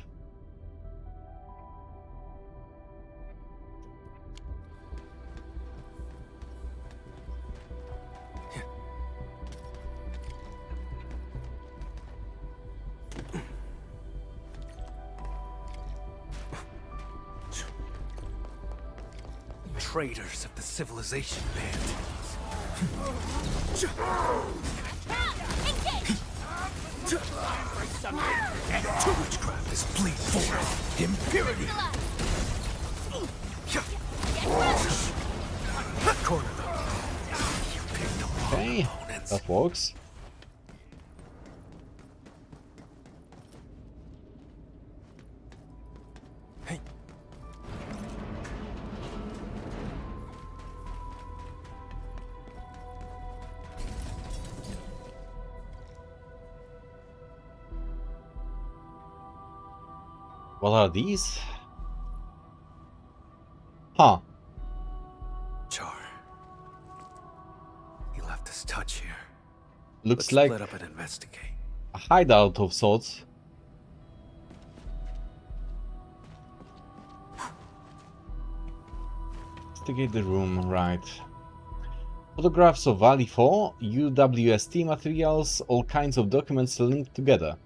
Traitors of the civilization band. Witchcraft is bleed forth. Impurity. Corner them. You picked the wrong Okay, opponents. that works. Hey. What are these? Huh. Char. He left his touch here. Looks Let's like split up and investigate. a hideout of sorts. Investigate the room, right. Photographs of Valley 4, UWST materials, all kinds of documents linked together.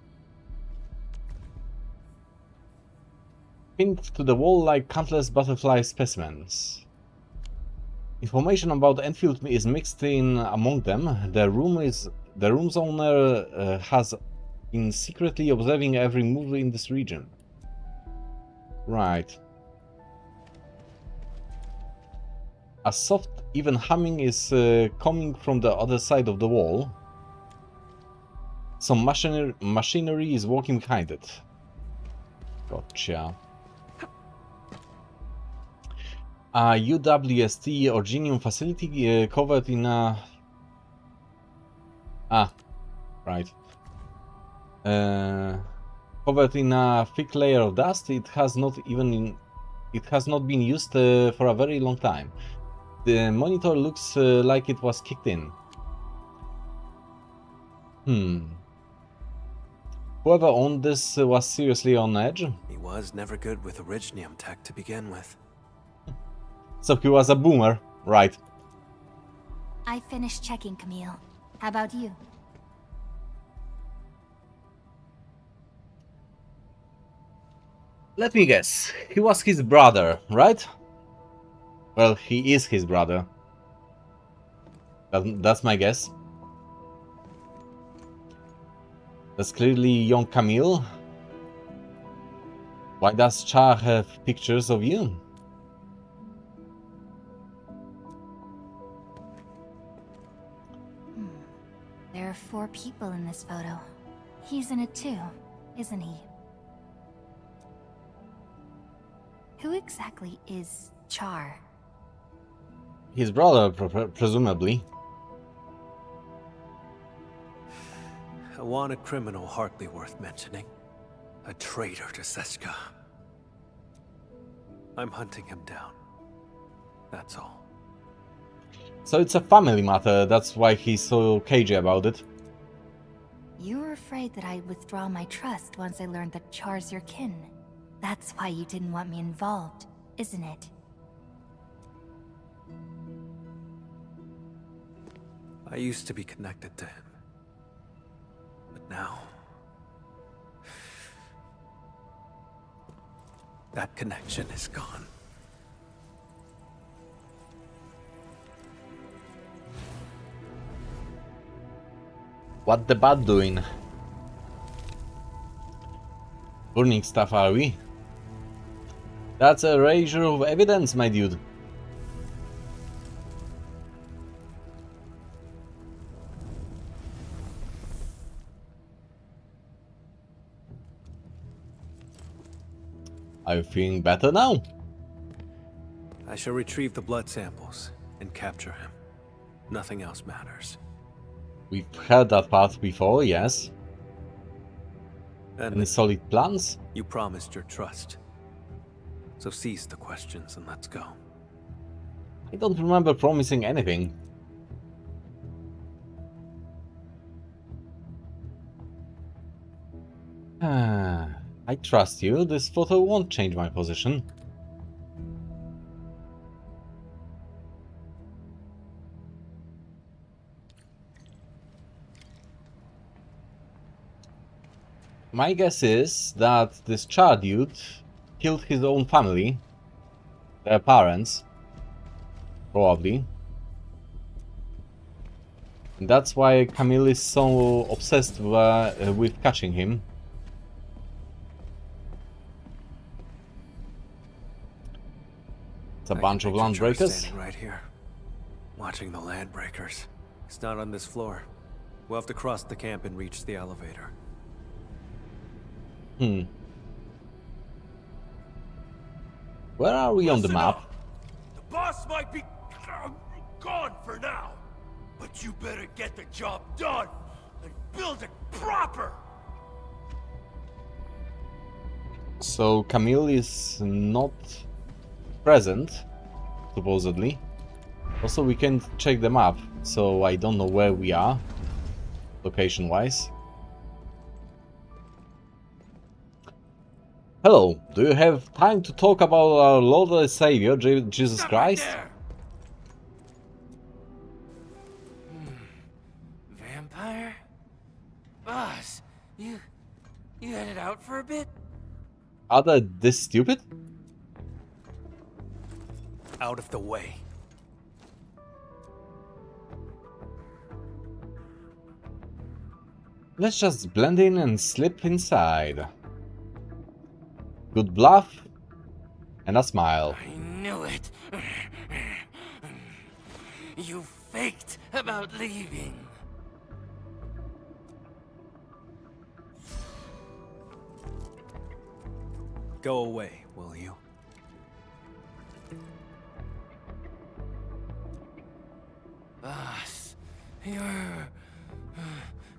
Pinned to the wall like countless butterfly specimens. Information about Endfield is mixed in among them. The room's owner has been secretly observing every move in this region. Right. A soft, even humming is coming from the other side of the wall. Some machinery is working behind it. Gotcha. A UWST Originium facility covered in a... Ah, right. Covered in a thick layer of dust, it has not been used for a very long time. The monitor looks like it was kicked in. Whoever owned this was seriously on edge. He was never good with originium tech to begin with. So he was a boomer, right? I finished checking, Camille. How about you? Let me guess. He was his brother, right? Well, he is his brother. That's my guess. That's clearly young Camille. Why does Char have pictures of you? There are 4 people in this photo. He's in it too, isn't he? Who exactly is Char? His brother, presumably. A wanted criminal hardly worth mentioning. A traitor to Seska. I'm hunting him down. That's all. So it's a family matter, that's why he's so cagey about it. You were afraid that I'd withdraw my trust once I learned that Char's your kin. That's why you didn't want me involved, isn't it? I used to be connected to him. But now... that connection is gone. What the bat doing? Burning stuff, are we? That's a erasure of evidence, my dude. Are you feeling better now? I shall retrieve the blood samples and capture him. Nothing else matters. We've heard that part before, yes. And Any solid plans? you promised your trust. So cease the questions and let's go. I don't remember promising anything. I trust you. This photo won't change my position. My guess is that this Char dude killed his own family, their parents, probably. And that's why Camille is so obsessed with catching him. It's a bunch of land breakers. Standing right here, watching the land breakers. It's not on this floor. We'll have to cross the camp and reach the elevator. Where are we on the map? Up. The boss might be gone for now, but you better get the job done and build it proper. So Camille is not present, supposedly. Also, we can check the map, so I don't know where we are, location-wise. Hello, do you have time to talk about our Lord and Savior, Jesus Stop Christ? right there. Vampire? Boss, you headed out for a bit? Are they this stupid? Out of the way. Let's just blend in and slip inside. Good bluff and a smile. I knew it. You faked about leaving. Go away, will you? Boss,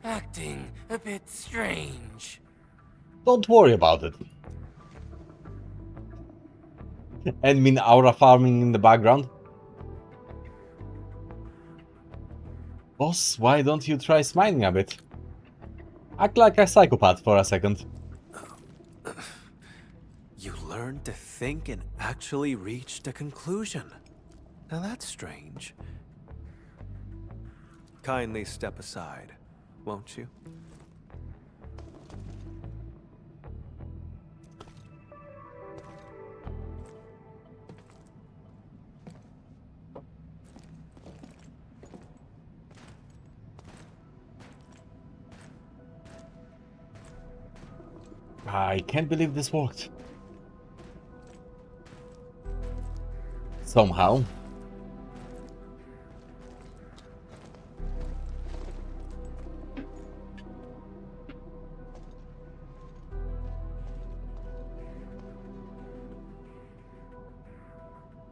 acting a bit strange. Don't worry about it. And mean aura farming in the background. Boss, why don't you try smiling a bit? Act like a psychopath for a second. You learned to think and actually reached a conclusion. Now that's strange. Kindly step aside, won't you? I can't believe this worked. Somehow.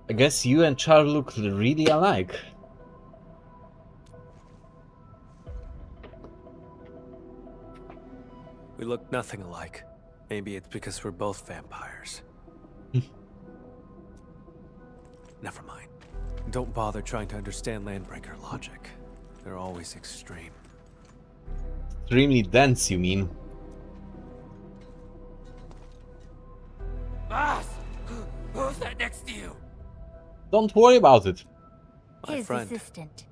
I guess you and Char look really alike. We look nothing alike. Maybe it's because we're both vampires. Never mind. Don't bother trying to understand Landbreaker logic. They're always extreme. Extremely dense, you mean? Boss! Who's that next to you? Don't worry about it. My His friend. assistant.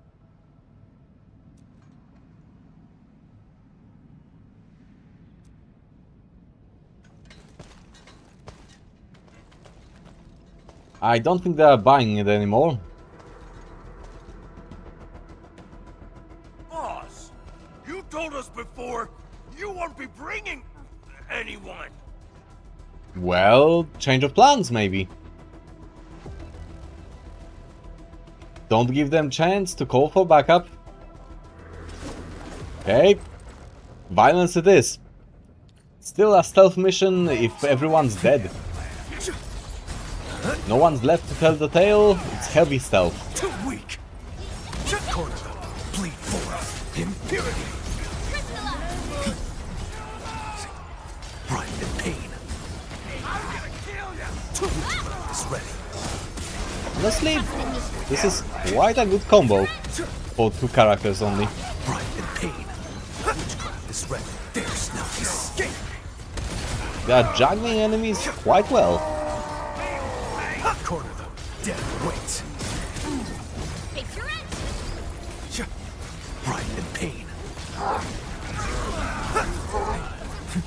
I don't think they're buying it anymore. Boss! You told us before you won't be bringing anyone. Well, change of plans, maybe. Don't give them chance to call for backup. Okay. Violence it is. Still a stealth mission if everyone's dead. No one's left to tell the tale, it's heavy stealth. Too weak. Corner them. Bleed for impurity. Pride and pain. I'm gonna kill you. Is ready. Honestly, this is quite a good combo for two characters only. Pride and pain. Witchcraft is ready. There's no escape. They are juggling enemies quite well. Corner them. Death waits. Picture it! Pride and pain.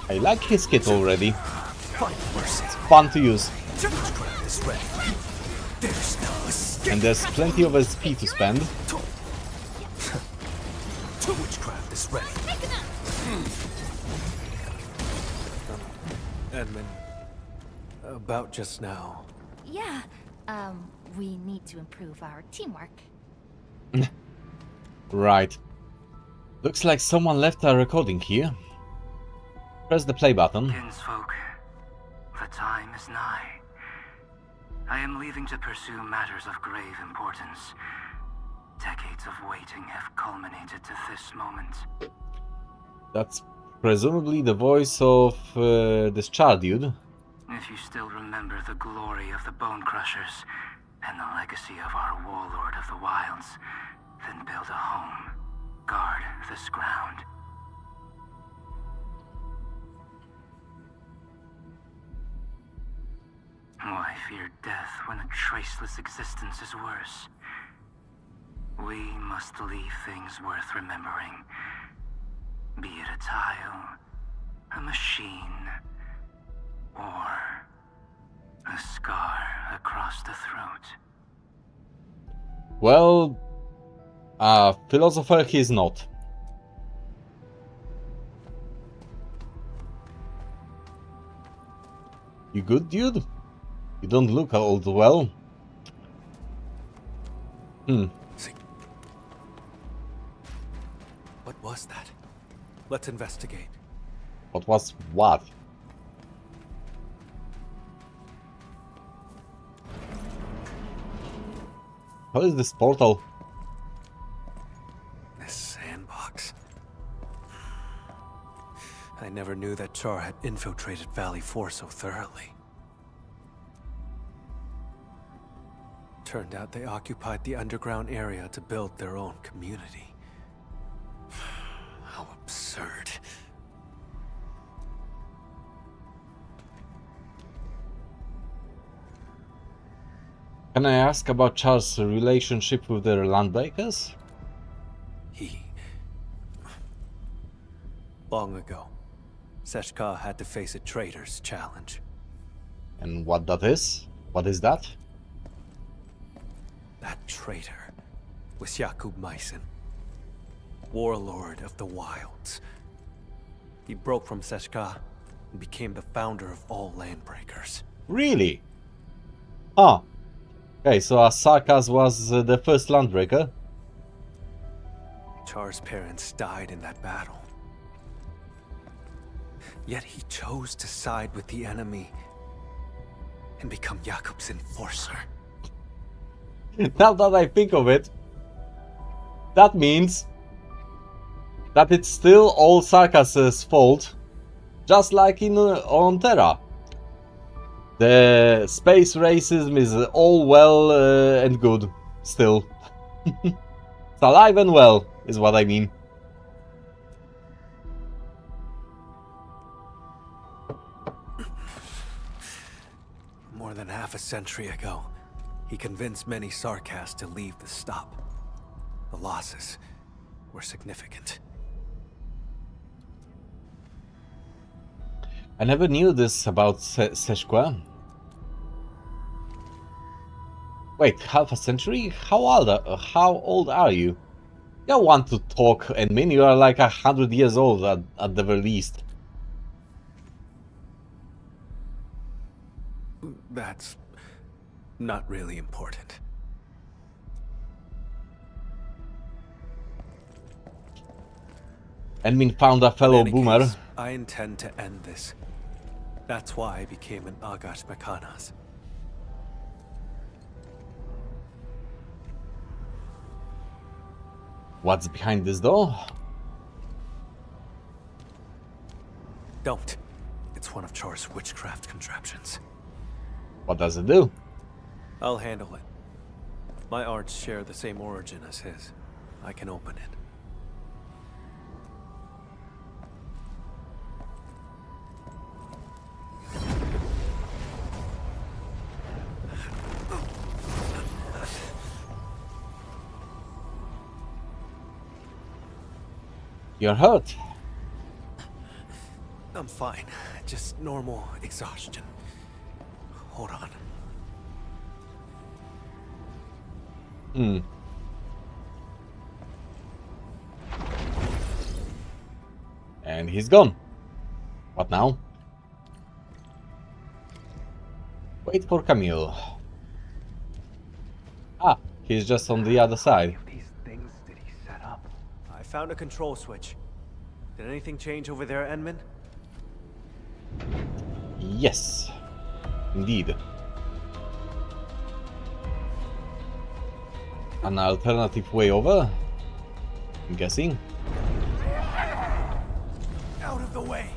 I like his kit already. Fight mercy. It's fun to use. Witchcraft is ready. There's no escape. And there's plenty of SP to spend. Witchcraft is ready. Edmund, about just now. Yeah, we need to improve our teamwork. Right. Looks like someone left a recording here. Press the play button. Kinsfolk, the time is nigh. I am leaving to pursue matters of grave importance. Decades of waiting have culminated to this moment. That's presumably the voice of this Char dude. If you still remember the glory of the Bone Crushers and the legacy of our warlord of the wilds, then build a home. Guard this ground. Why fear death when a traceless existence is worse? We must leave things worth remembering. Be it a tile, a machine, or a scar across the throat. Well, a philosopher he is not. You good, dude? You don't look old well. See. What was that? Let's investigate. What was what? What is this portal? This sandbox. I never knew that Char had infiltrated Valley 4 so thoroughly. Turned out they occupied the underground area to build their own community. How absurd. Can I ask about Char's relationship with their landbreakers? Long ago, Seshka had to face a traitor's challenge. And what that is? What is that? That traitor was Jakub Meissen, warlord of the wilds. He broke from Seshka and became the founder of all landbreakers. Really? Ah. Okay, so Sarkas was the first landbreaker. Char's parents died in that battle. Yet he chose to side with the enemy and become Jakub's enforcer. Now that I think of it, that means that it's still all Sarkas' fault, just like on Terra. The space racism is all well and good, still. It's alive and well, is what I mean. More than half a century ago, he convinced many Sarkas to leave the stop. The losses were significant. I never knew this about Seshka. Wait, half a century? How old are you? You don't want to talk, Edmin. You are like 100 years old at the very least. That's not really important. Edmin found a fellow In any boomer. case, I intend to end this. That's why I became an Agash Mekanas. What's behind this door? Don't. It's one of Char's witchcraft contraptions. What does it do? I'll handle it. My arts share the same origin as his. I can open it. You're hurt. I'm fine. Just normal exhaustion. Hold on. And he's gone. What now? Wait for Camille. Ah, he's just on the other side. These things did he set up? I found a control switch. Did anything change over there, Enman? Yes, indeed. An alternative way over, I'm guessing. Out of the way!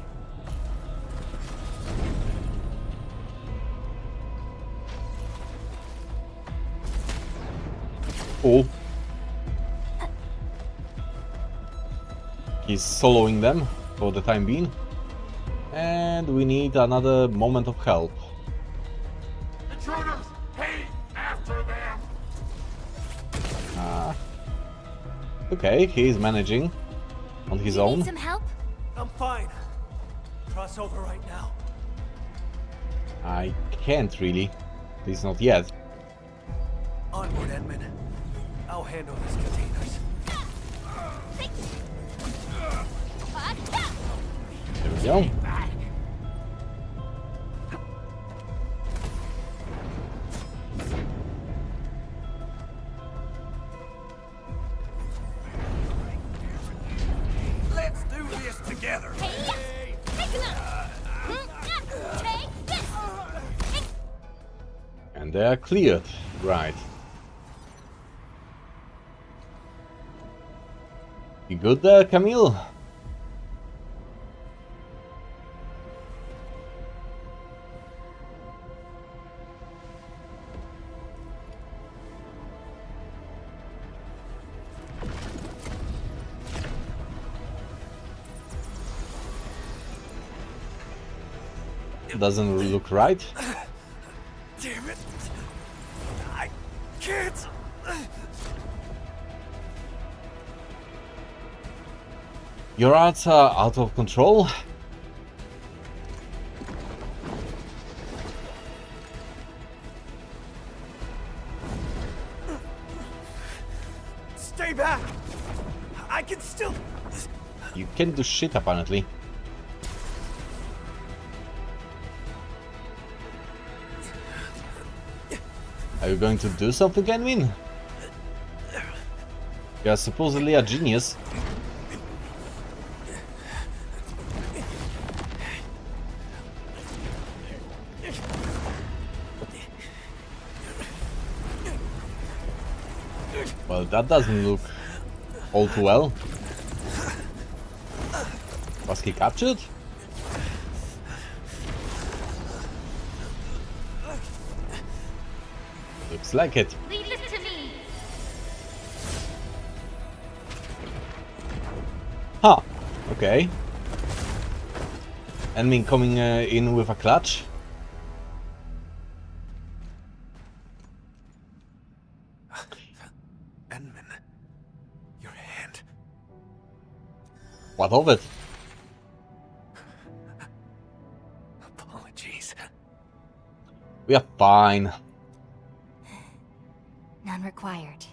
Cool. He's soloing them for the time being. And we need another moment of help. Intruders! Hey, after them! Okay, he's managing on his You own. need some help? I'm fine. Cross over right now. I can't really. At least not yet. Onward, Enman. I'll handle these containers. There we go. Let's do this together! And they are cleared. Right. You good there, Camille? Doesn't look right. Damn it! I can't! Your arts are out of control. Stay back! I can still... You can't do shit apparently. Are you going to do something, Edwin? You're supposedly a genius. Well, that doesn't look all too well. Was he captured? Looks like it. Leave this to me. Huh. Okay. Enemy coming in with a clutch. Enman, your hand. What of it? Apologies. We are fine. None required.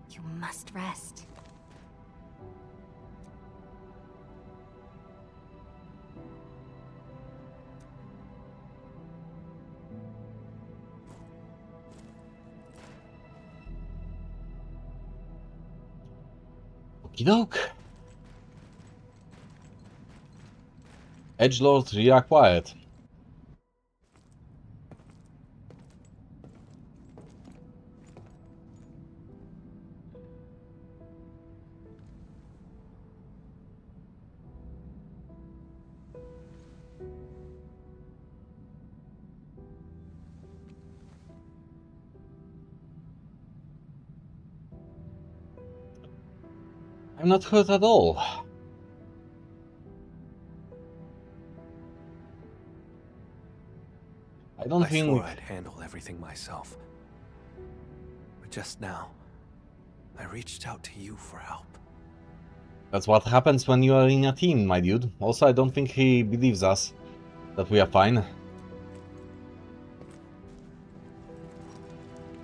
You must rest. Okey-doke. Edgelord reacquired. I'm not hurt at all. I don't I think... swore I'd handle everything myself. But just now, I reached out to you for help. That's what happens when you are in a team, my dude. Also, I don't think he believes us that we are fine.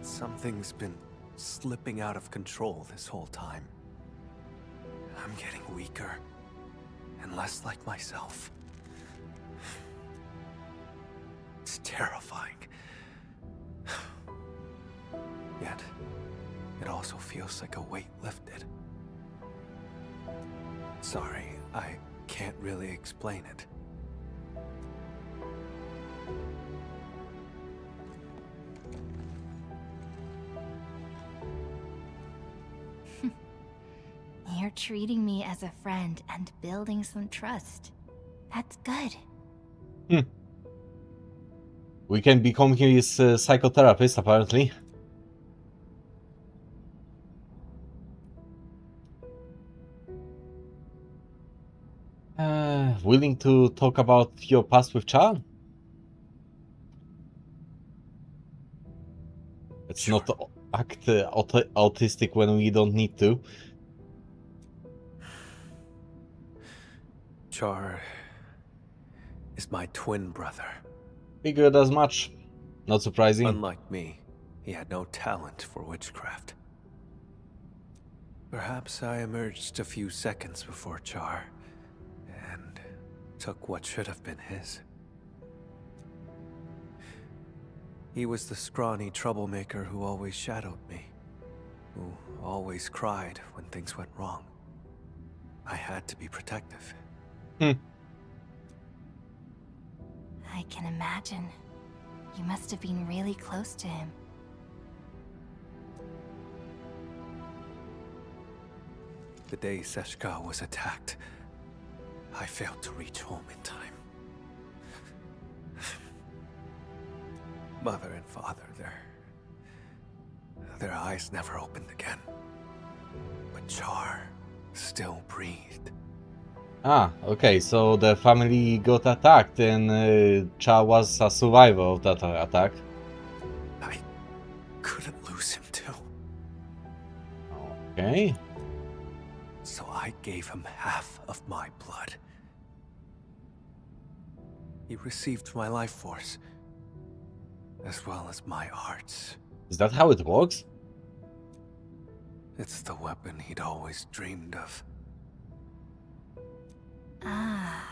Something's been slipping out of control this whole time. I'm getting weaker and less like myself. It's terrifying. Yet, it also feels like a weight lifted. Sorry, I can't really explain it. You're treating me as a friend and building some trust. That's good. We can become his psychotherapist, apparently. Willing to talk about your past with Char? Let's Sure. not act autistic when we don't need to. Char is my twin brother. Figured as much. Not surprising. Unlike me, he had no talent for witchcraft. Perhaps I emerged a few seconds before Char, and took what should have been his. He was the scrawny troublemaker who always shadowed me, who always cried when things went wrong. I had to be protective. I can imagine. You must have been really close to him. The day Seshka was attacked, I failed to reach home in time. Mother and father, their eyes never opened again. But Char still breathed. Ah, okay, so the family got attacked and Cha was a survivor of that attack. I couldn't lose him too. Okay. So I gave him half of my blood. He received my life force, as well as my arts. Is that how it works? It's the weapon he'd always dreamed of. Ah.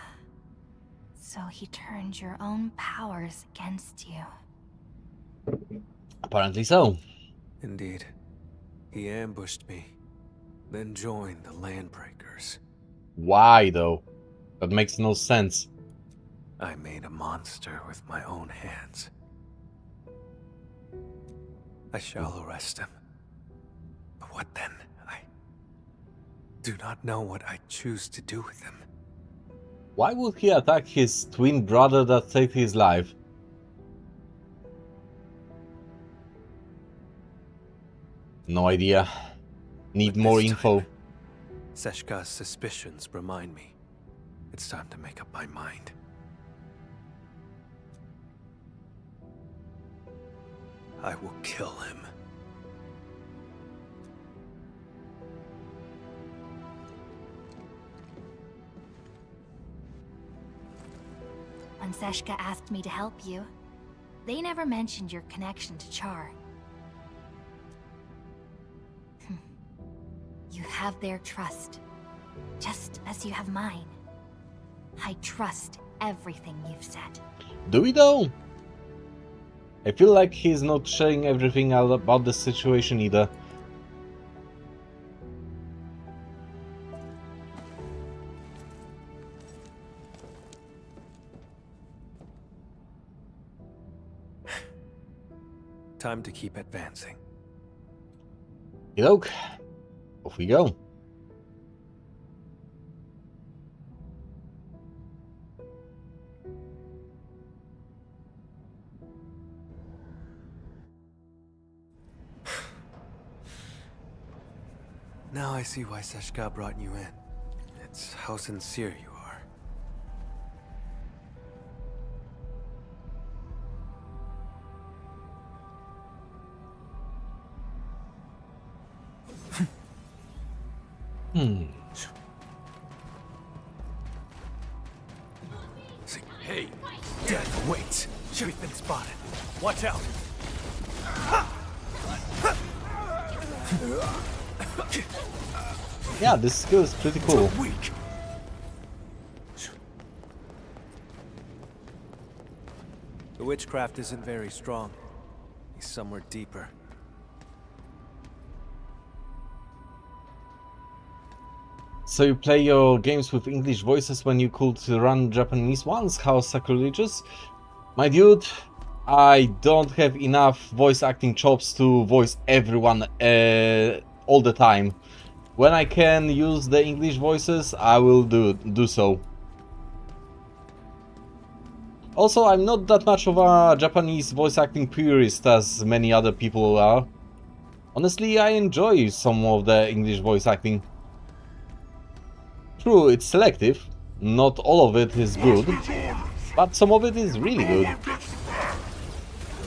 So he turned your own powers against you. Apparently so. Indeed. He ambushed me, then joined the Landbreakers. Why though? That makes no sense. I made a monster with my own hands. I shall arrest him. But what then? I do not know what I choose to do with him. Why would he attack his twin brother that saved his life? No idea. Need But more this info. time, Seshka's suspicions remind me. It's time to make up my mind. I will kill him. When Seshka asked me to help you, they never mentioned your connection to Char. You have their trust, just as you have mine. I trust everything you've said. Do we though? I feel like he's not sharing everything about the situation either. Time to keep advancing. Look, off we go. Now I see why Seshka brought you in. It's how sincere you are. Hey, death waits. We've been spotted. Watch out. Yeah, this skill is pretty cool. Weak. The witchcraft isn't very strong. He's somewhere deeper. So you play your games with English voices when you could run Japanese ones? How sacrilegious? My dude, I don't have enough voice acting chops to voice everyone all the time. When I can use the English voices, I will do so. Also, I'm not that much of a Japanese voice acting purist as many other people are. Honestly, I enjoy some of the English voice acting. True, it's selective. Not all of it is good, but some of it is really good.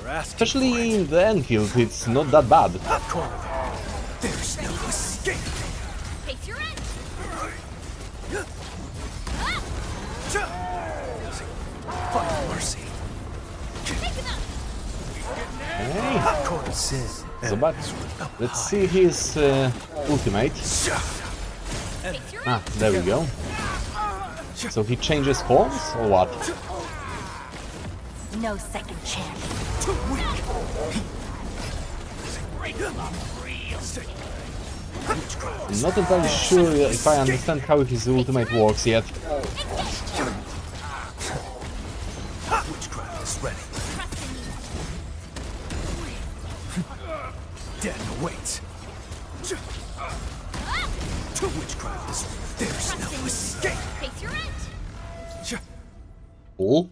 Especially in the Endfield, it's not that bad. There's no escape. Face your end. Find mercy. Okay. So, but let's see his ultimate. Ah, there we go. So he changes forms, or what? No second chance. I'm not entirely sure if I understand how his ultimate works yet. Witchcraft is ready. Death awaits. Witchcraft is. There's no escape. Face your end. Cool.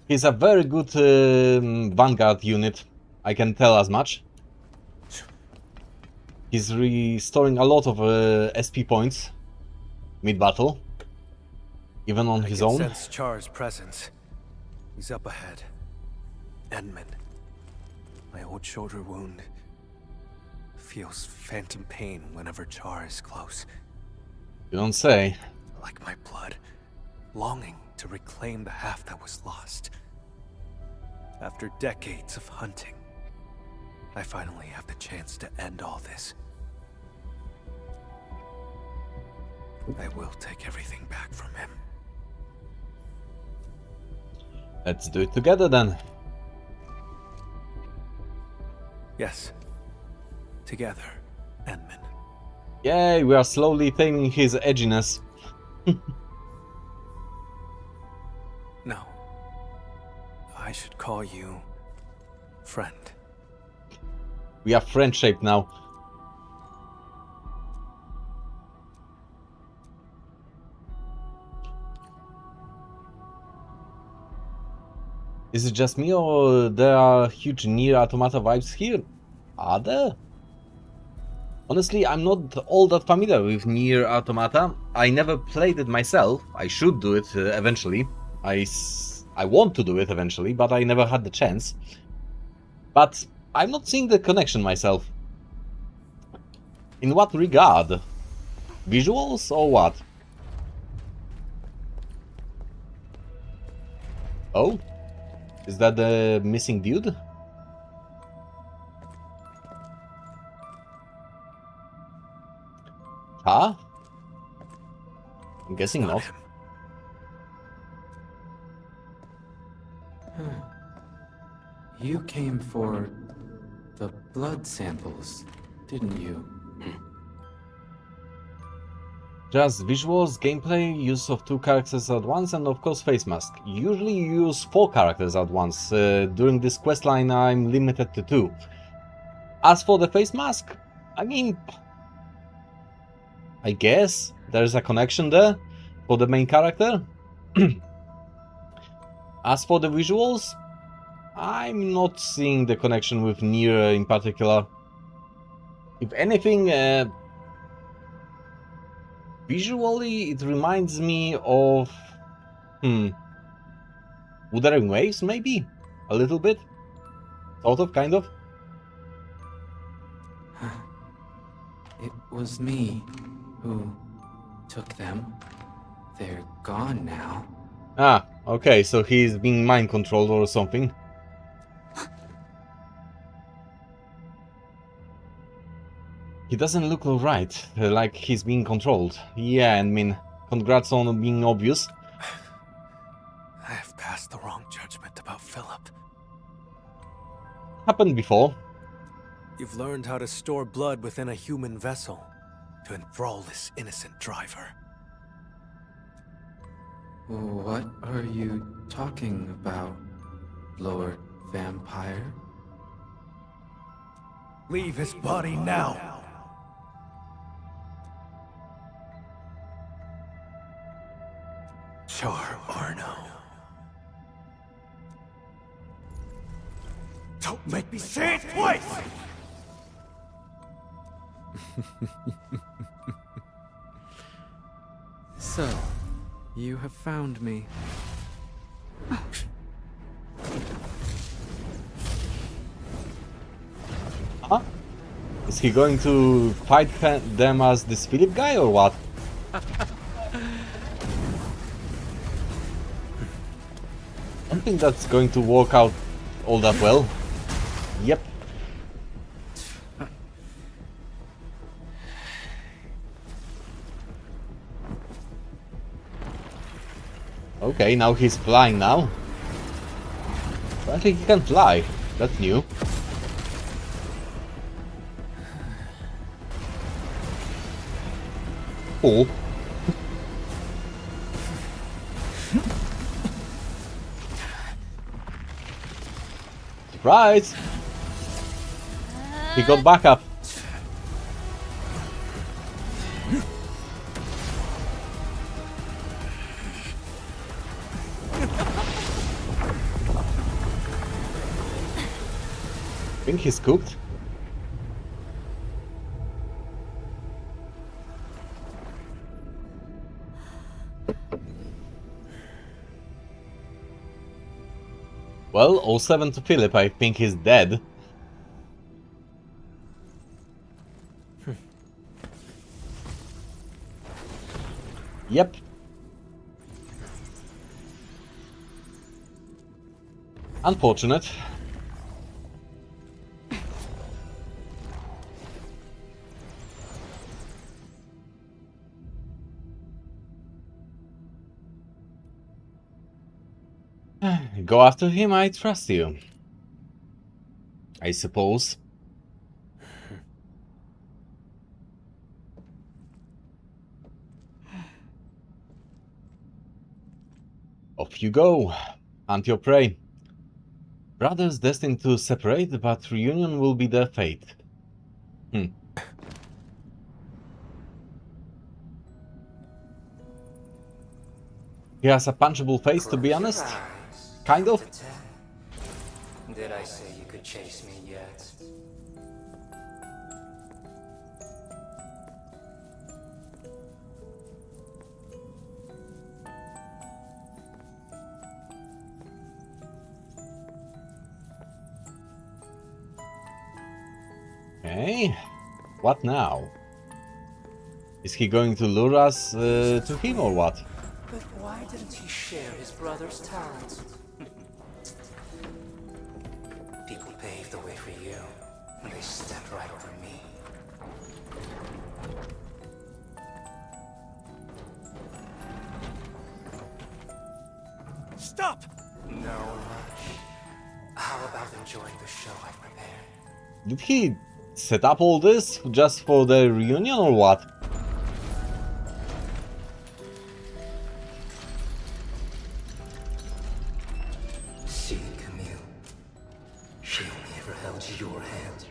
He's a very good vanguard unit. I can tell as much. He's restoring a lot of SP points mid-battle. Even on I his can own? sense Char's presence. He's up ahead. Edmund. My old shoulder wound feels phantom pain whenever Char is close. You don't say. Like my blood, longing to reclaim the half that was lost. After decades of hunting, I finally have the chance to end all this. I will take everything back from him. Let's do it together then. Yes. Together, Edmund. Yay, we are slowly taming his edginess. No. I should call you friend. We are friend-shaped now. Is it just me or there are huge Nier Automata vibes here? Are there? Honestly, I'm not all that familiar with Nier Automata. I never played it myself. I should do it eventually. I want to do it eventually, but I never had the chance. But I'm not seeing the connection myself. In what regard? Visuals or what? Oh? Is that the missing dude? Huh? I'm guessing not. Him. You came for the blood samples, didn't you? Just visuals, gameplay, use of 2 characters at once, and of course face mask. Usually you use 4 characters at once. During this questline I'm limited to 2. As for the face mask, I mean, I guess there's a connection there for the main character. As for the visuals, I'm not seeing the connection with Nier in particular. If anything, visually it reminds me of Wuthering Waves, maybe? A little bit? Sort of, kind of? It was me who took them. They're gone now. Ah, okay, so he's being mind controlled or something. He doesn't look alright, like he's being controlled. Yeah, I mean, congrats on being obvious. I have passed the wrong judgment about Philip. Happened before. You've learned how to store blood within a human vessel to enthrall this innocent driver. What are you talking about, Lord Vampire? Leave his body now. Char Arno. Don't make me say it twice! So, you have found me. Huh? Is he going to fight them as this Philip guy or what? I don't think that's going to work out all that well. Yep. Okay, now he's flying now. Apparently he can fly. That's new. Cool. Surprise! He got back up. I think he's cooked. Well, 07 to Philip, I think he's dead. Yep. Unfortunate. Go after him, I trust you. I suppose. Off you go. Hunt your prey. Brothers destined to separate, but reunion will be their fate. He has a punchable face, to be honest. Kind of. Did I say you could chase me yet? Okay. What now? Is he going to lure us to him or what? But why didn't he share his brother's talents? People paved the way for you, and they stepped right over me. Stop! No rush. How about enjoying the show I've prepared? Did he set up all this just for the reunion or what? See, Camille. She only ever held your hand.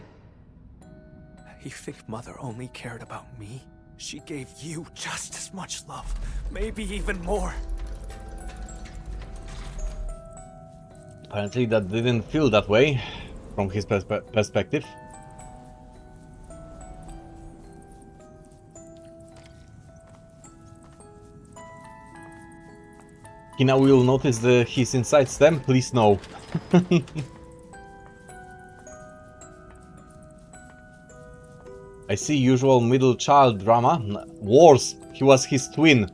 You think Mother only cared about me? She gave you just as much love, maybe even more. Apparently that didn't feel that way from his perspective. He now will notice his inside stem? Please no. I see usual middle child drama. Worse, he was his twin.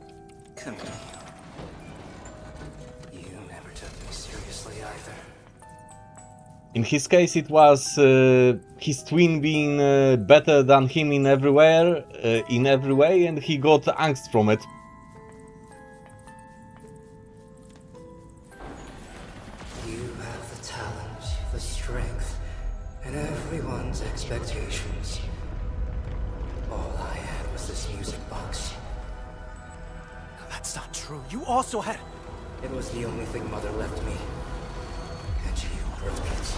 Camille. You never took me seriously either. In his case, it was his twin being better than him in every way, and he got angst from it. You have the talent, the strength, and everyone's expectations. All I had was this music box. That's not true. You also had... It was the only thing Mother left me. And you broke it.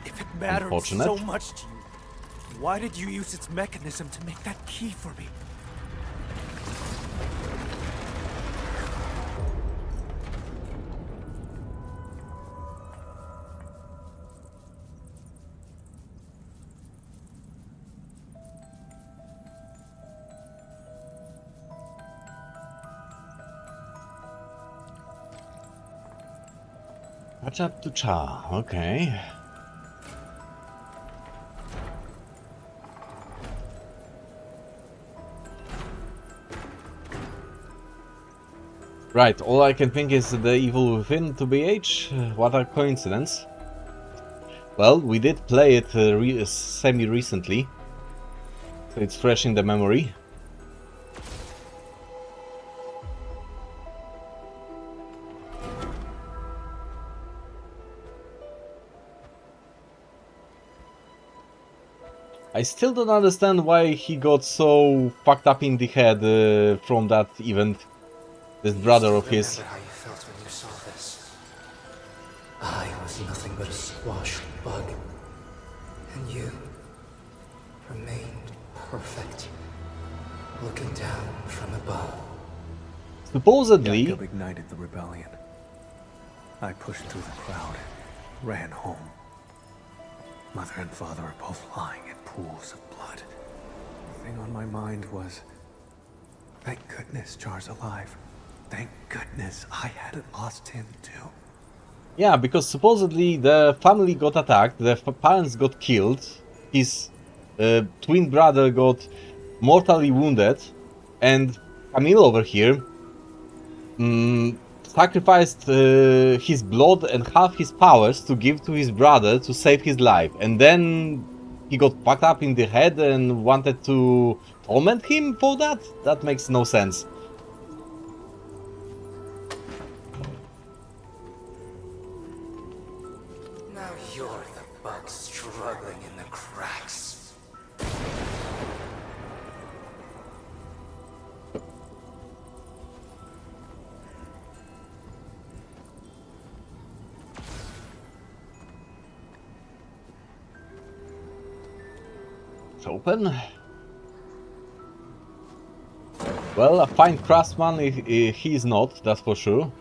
If it mattered Unfortunate. so much to you, why did you use its mechanism to make that key for me? Catch up to Cha, okay. Right, all I can think is the evil within to BH. What a coincidence. Well, we did play it semi-recently, so it's fresh in the memory. I still don't understand why he got so fucked up in the head from that event. This brother of his. Remember how you felt when you saw this? I was nothing but a squashed bug. And you remained perfect, looking down from above. Supposedly, Jacob ignited the rebellion. I pushed through the crowd, ran home. Mother and father are both lying in pools of blood. The thing on my mind was, thank goodness Jar's alive. Thank goodness I hadn't lost him too. Yeah, because supposedly the family got attacked, the parents got killed, his twin brother got mortally wounded, and Camille over here sacrificed his blood and half his powers to give to his brother to save his life. And then he got fucked up in the head and wanted to torment him for that? That makes no sense. Now you're the bug struggling in the cracks. It's open. Well, a fine craftsman he is not, that's for sure.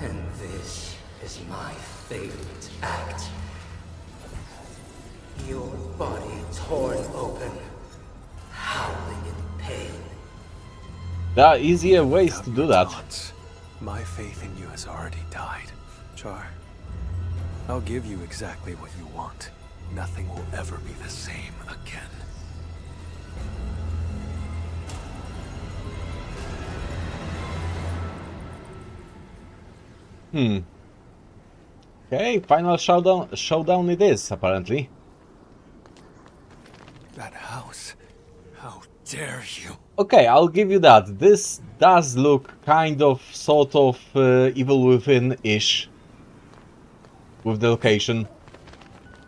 And this is my favorite act. Your body torn open, howling in pain. There are easier ways to do that. Taunts. My faith in you has already died. Char, I'll give you exactly what you want. Nothing will ever be the same again. Okay, final showdown it is, apparently. That house. How dare you? Okay, I'll give you that. This does look kind of, sort of, Evil Within-ish. With the location.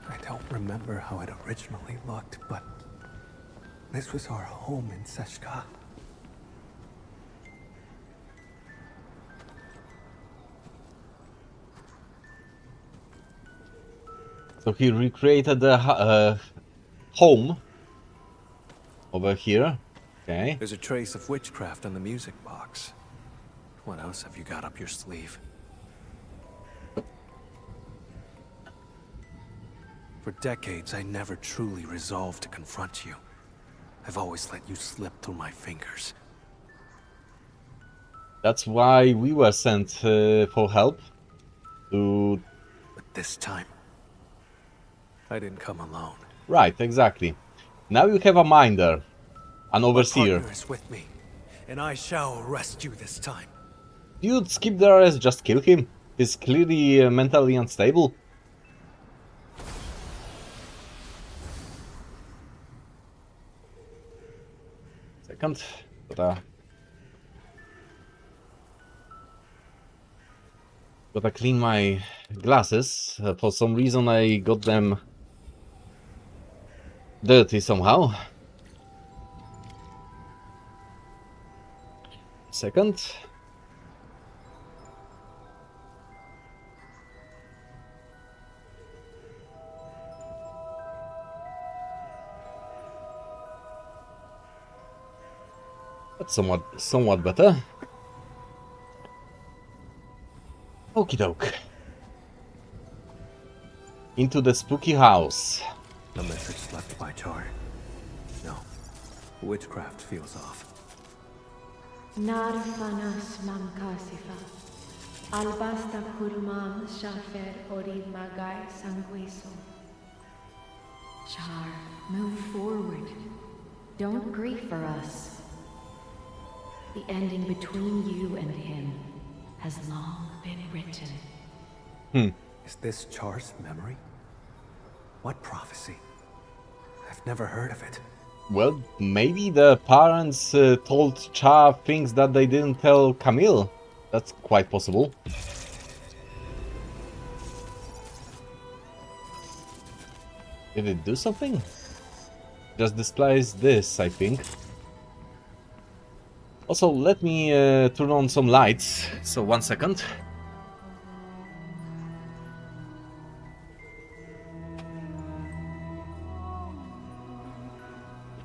I don't remember how it originally looked, but this was our home in Seshka. So he recreated the home over here. Okay. There's a trace of witchcraft on the music box. What else have you got up your sleeve? For decades, I never truly resolved to confront you. I've always let you slip through my fingers. That's why we were sent for help. To... But this time, I didn't come alone. Right, exactly. Now you have a minder. An My overseer. partner is with me, and I shall arrest you this time. You'd skip the arrest, just kill him. He's clearly mentally unstable. Second. Gotta clean my glasses. For some reason I got them dirty somehow. Second. That's somewhat better. Okie doke. Into the spooky house. The message left by Char. No. Witchcraft feels off. Narfanas mamkasifa. Albasta kulmam shafer orid magai sanguiso. Char, move forward. Don't grieve for us. The ending between you and him has long been written. Is this Char's memory? What prophecy? I've never heard of it. Well, maybe the parents told Cha things that they didn't tell Camille. That's quite possible. Did it do something? Just displays this, I think. Also, let me turn on some lights. So, 1 second.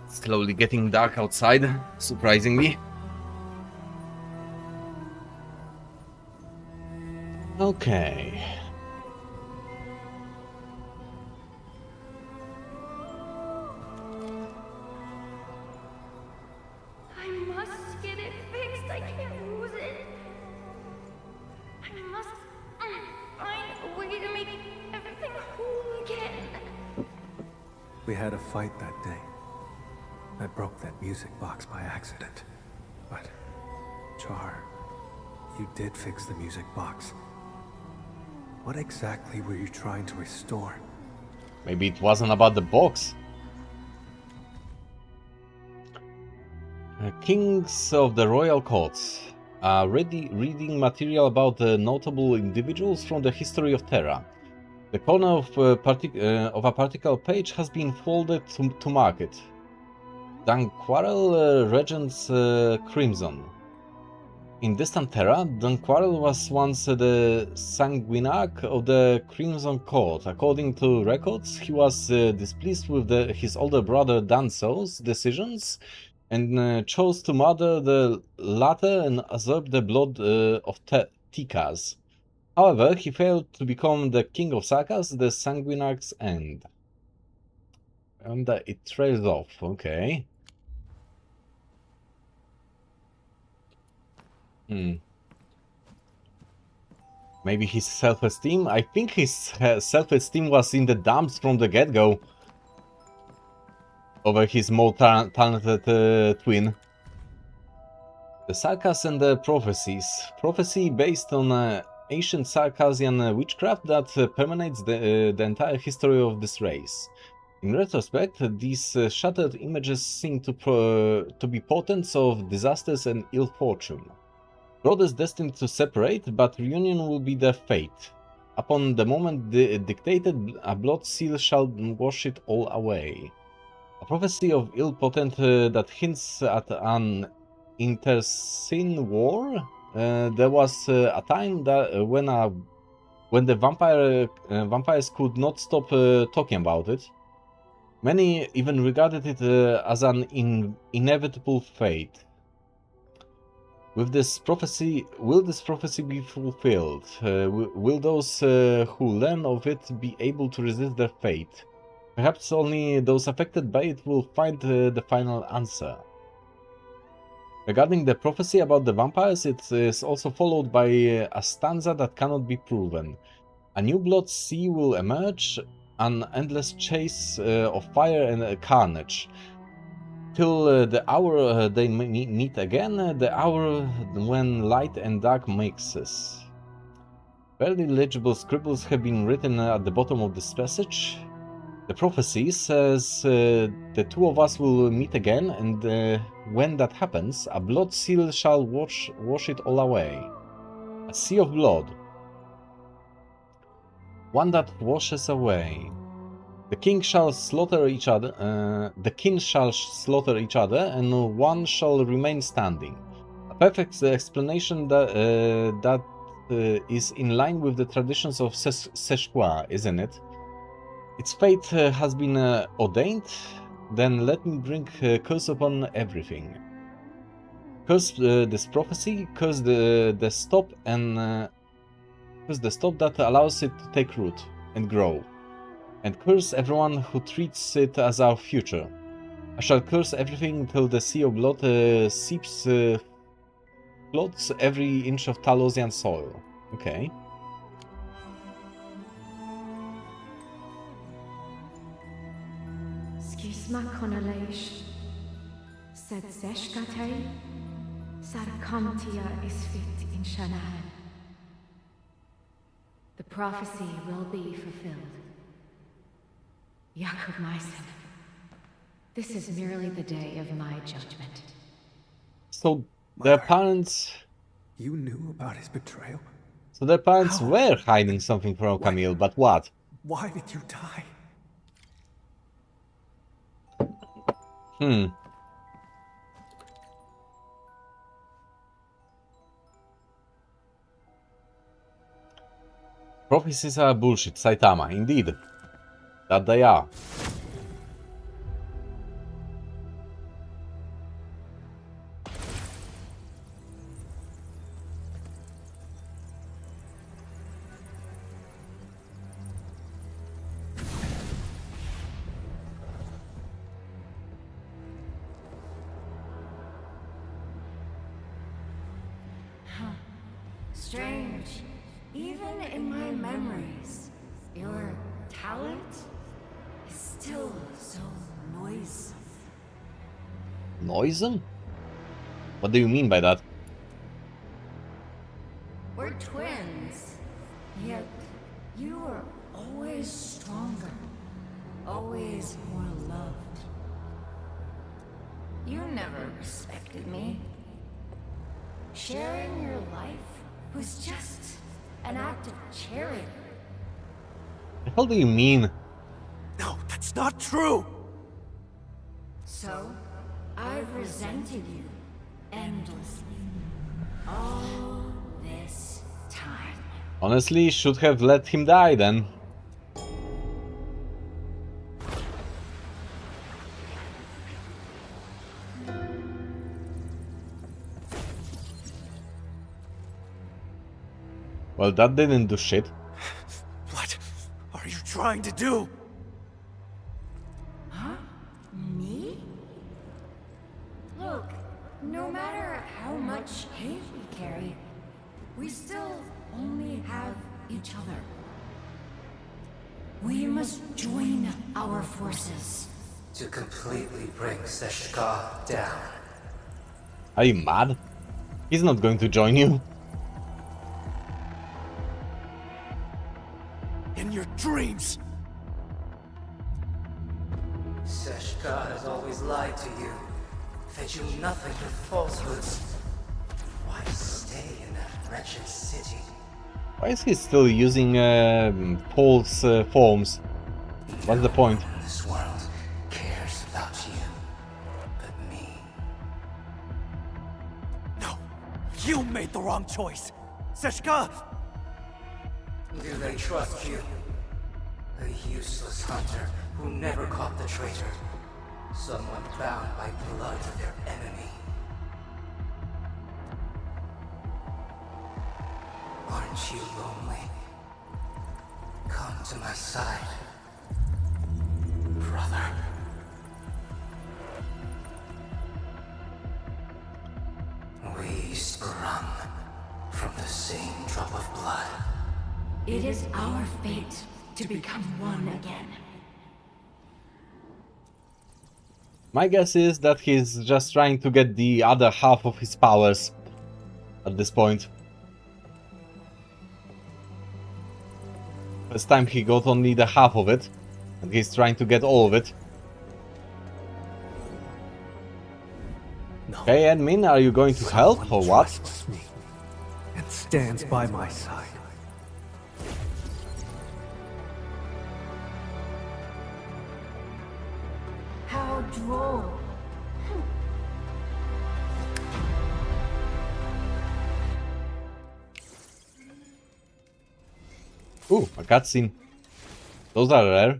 Slowly getting dark outside, surprisingly. Okay. We had a fight that day. I broke that music box by accident. But, Char, you did fix the music box. What exactly were you trying to restore? Maybe it wasn't about the box. Kings of the Royal Courts are reading material about notable individuals from the history of Terra. The corner of a particular page has been folded to mark it. Dunquarel Regent's Crimson. In distant Terra, Dunquarel was once the sanguinarch of the Crimson Court. According to records, he was displeased with his older brother Danso's decisions and chose to murder the latter and usurp the blood of Tikas. However, he failed to become the king of Sarkas, the sanguinarch's end. And it trails off, okay. Maybe his self-esteem? I think his self-esteem was in the dumps from the get-go. Over his more talented twin. The Sarkas and the Prophecies. Prophecy based on ancient Sarkasian witchcraft that permeates the entire history of this race. In retrospect, these shattered images seem to be portents of disasters and ill fortune. Brothers destined to separate, but reunion will be their fate. Upon the moment dictated, a blood seal shall wash it all away. A prophecy of ill portent that hints at an internecine war. There was a time that when the vampires could not stop talking about it. Many even regarded it as an inevitable fate. Will this prophecy be fulfilled? Will those who learn of it be able to resist their fate? Perhaps only those affected by it will find the final answer. Regarding the prophecy about the vampires, it is also followed by a stanza that cannot be proven. A new blood sea will emerge, an endless chase of fire and carnage. Till the hour they meet again, the hour when light and dark mixes. Barely legible scribbles have been written at the bottom of this passage. The prophecy says the two of us will meet again, and when that happens, a blood seal shall wash it all away. A sea of blood. One that washes away. The king shall slaughter each other. And one shall remain standing. A perfect explanation that is in line with the traditions of Seshqua, isn't it? Its fate has been ordained. Then let me bring curse upon everything. Curse this prophecy. Curse the stop and curse the stop that allows it to take root and grow. And curse everyone who treats it as our future. I shall curse everything till the sea of blood seeps, floods every inch of Talosian soil. Okay. Skisma Konalesh, Sed Zeshkatei, Sarkantia is fit in Shanahan. The prophecy will be fulfilled. Jakob Meissen, this is merely the day of my judgment. So their parents... You knew about his betrayal? So their parents were hiding something from Camille, but what? Why did you die? Prophecies are bullshit, Saitama, indeed. That they are. Strange. Even in my memories, your talent is still so Noisome? What do you mean by that? We're twins, yet you are always stronger, always more loved. You never respected me. Sharing your life was just an act of charity. The hell do you mean? No, that's not true! So, I've resented you endlessly. All this time. Honestly, should have let him die then. Well, that didn't do shit. What are you trying to do? Huh? Me? Look, no matter how much hate we carry, we still only have each other. We must join our forces. To completely bring Seshka down. Are you mad? He's not going to join you. In your dreams! Seshka has always lied to you, fed you nothing but falsehoods. Why stay in that wretched city? Why is he still using false forms? What's the point? This world cares about you, but me. No! You made the wrong choice! Seshka! Do they trust you? A useless hunter who never caught the traitor. Someone bound by blood to their enemy. Aren't you lonely? Come to my side, brother. We sprung from the same drop of blood. It is our fate to become one again. My guess is that he's just trying to get the other half of his powers at this point. This time he got only the half of it, and he's trying to get all of it. No. Okay, admin, are you going to help or what? Trusts me and stands by my side. How droll. Ooh, a cutscene. Those are rare.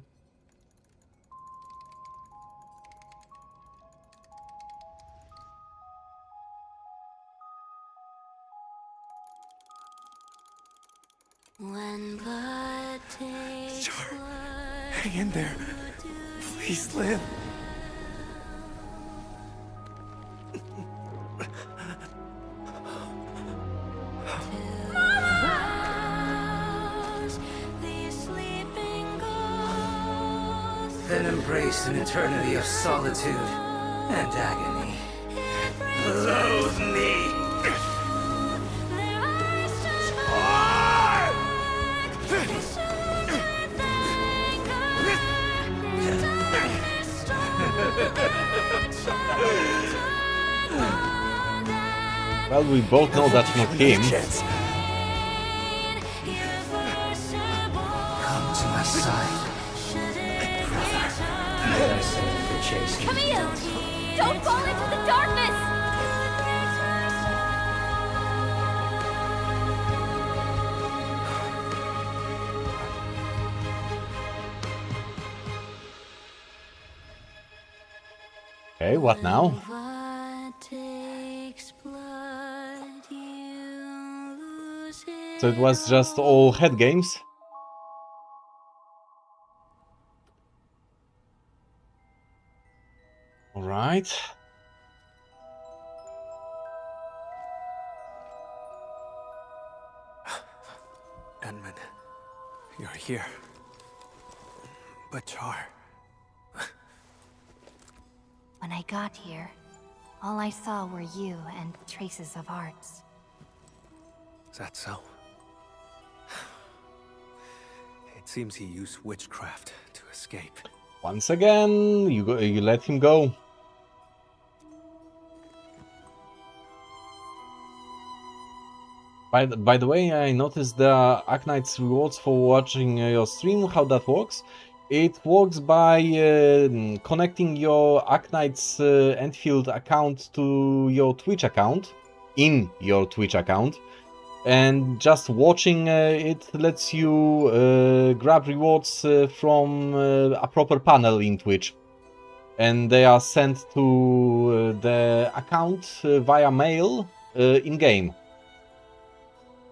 When blood takes Sure. blood, Hang in there. Please live. rouse these sleeping ghosts. Then embrace an eternity of solitude and agony. Loathe me! Their eyes turn black, consumed with anger. Their darkness strong, Well, we both know that's not him. Come to my side, brother. I send the chase. Camille! Don't fall into the darkness! Okay, what now? Blood takes blood, you lose it So it was just all head games? Alright. Edmund, you're here. But Char... When I got here, All I saw were you and traces of arts. Is that so? It seems he used witchcraft to escape. Once again, you let him go. By the way, I noticed the Arknights rewards for watching your stream. How that works? It works by connecting your Arknights Endfield account to your Twitch account, in your Twitch account, and just watching it lets you grab rewards from a proper panel in Twitch, and they are sent to the account via mail in-game.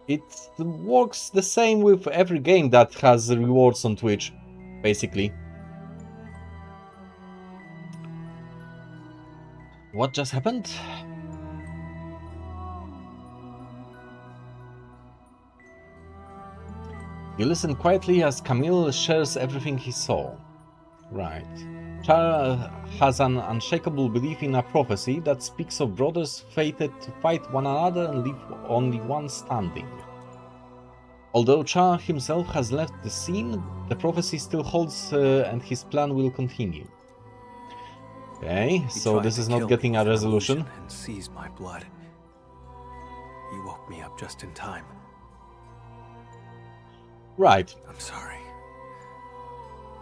It works the same with every game that has rewards on Twitch, basically. What just happened? You listen quietly as Camille shares everything he saw. Right. Char has an unshakable belief in a prophecy that speaks of brothers fated to fight one another and leave only one standing. Although Char himself has left the scene, the prophecy still holds and his plan will continue. Okay, so this is not getting a resolution. And seized my blood. You woke me up just in time. Right. I'm sorry.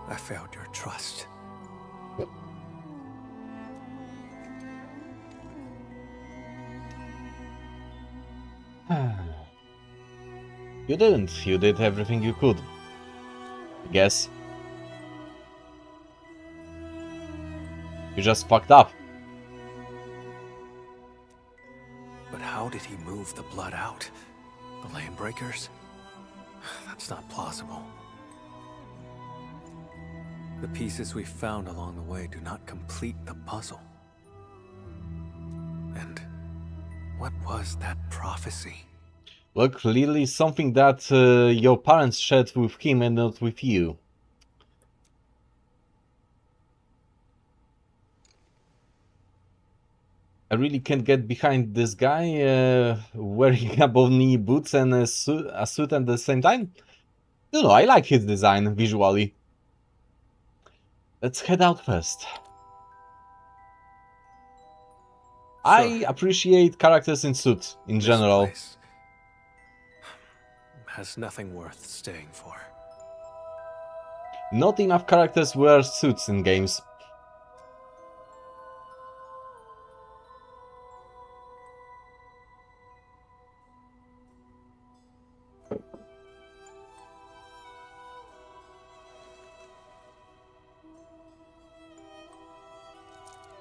I failed your trust. You didn't. You did everything you could. I guess. You just fucked up. But how did he move the blood out? The lane breakers? That's not plausible. The pieces we found along the way do not complete the puzzle. And what was that prophecy? Well, clearly something that your parents shared with him and not with you. I really can't get behind this guy wearing above-knee boots and a suit at the same time. You know, I like his design visually. Let's head out first. Sure. I appreciate characters in suits in general. This place has nothing worth staying for. Not enough characters wear suits in games.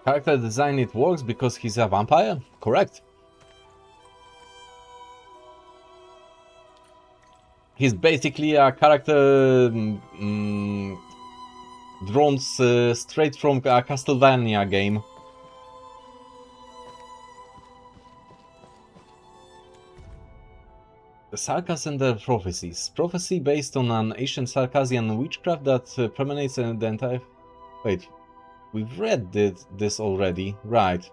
Character design, it works because he's a vampire? Correct. He's basically a character drawn straight from a Castlevania game. The Sarkas and their prophecies. Prophecy based on an ancient Sarkasian witchcraft that permeates the entire... Wait. We've read this already. Right.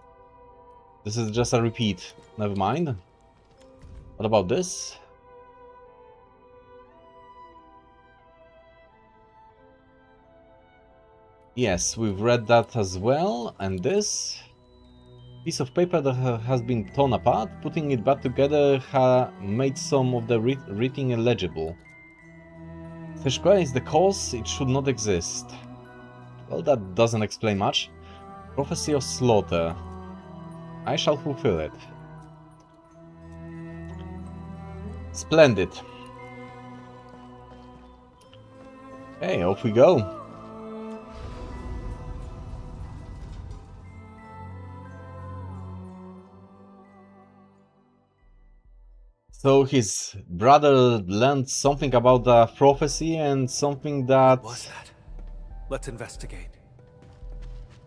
This is just a repeat. Never mind. What about this? Yes, we've read that as well. And this? Piece of paper that has been torn apart. Putting it back together made some of the writing illegible. Seshkwa is the cause. It should not exist. Well, that doesn't explain much. Prophecy of slaughter. I shall fulfill it. Splendid. Okay, off we go. So his brother learned something about the prophecy and something that... What was that? Let's investigate.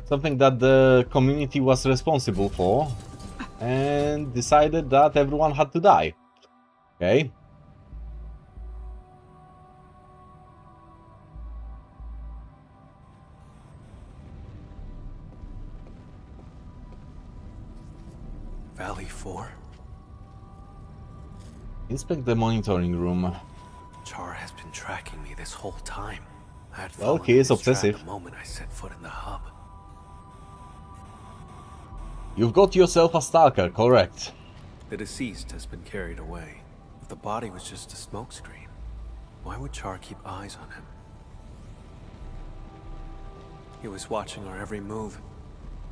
Something that the community was responsible for and decided that everyone had to die. Okay. Valley 4? Inspect the monitoring room. Char has been tracking me this whole time. I had Well, fallen he in is his trap obsessive. the moment I set foot in the hub. You've got yourself a stalker, correct? The deceased has been carried away. If the body was just a smokescreen, why would Char keep eyes on him? He was watching our every move.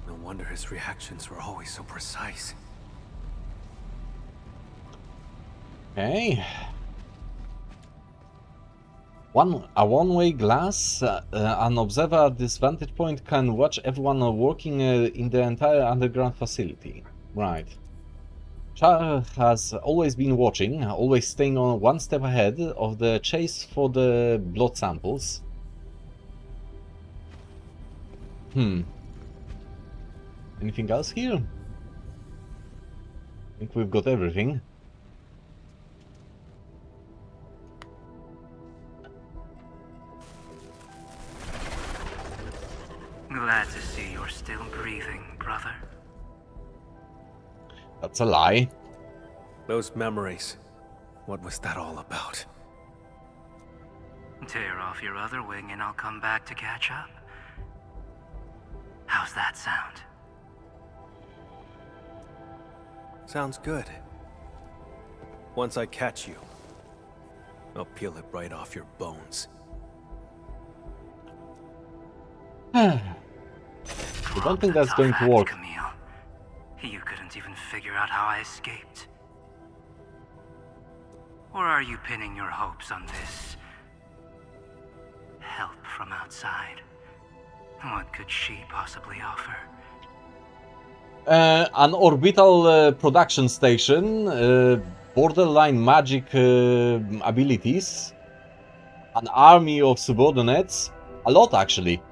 No wonder his reactions were always so precise. Okay. A one-way glass. An observer at this vantage point can watch everyone working in the entire underground facility. Right. Char has always been watching, always staying on one step ahead of the chase for the blood samples. Anything else here? I think we've got everything. Glad to see you're still breathing, brother. That's a lie. Those memories. What was that all about? Tear off your other wing and I'll come back to catch up. How's that sound? Sounds good. Once I catch you, I'll peel it right off your bones. I don't think that's going to work. Camille. You couldn't even figure out how I escaped. Or are you pinning your hopes on this help from outside? What could she possibly offer? An orbital production station, borderline magic abilities, an army of subordinates, a lot actually.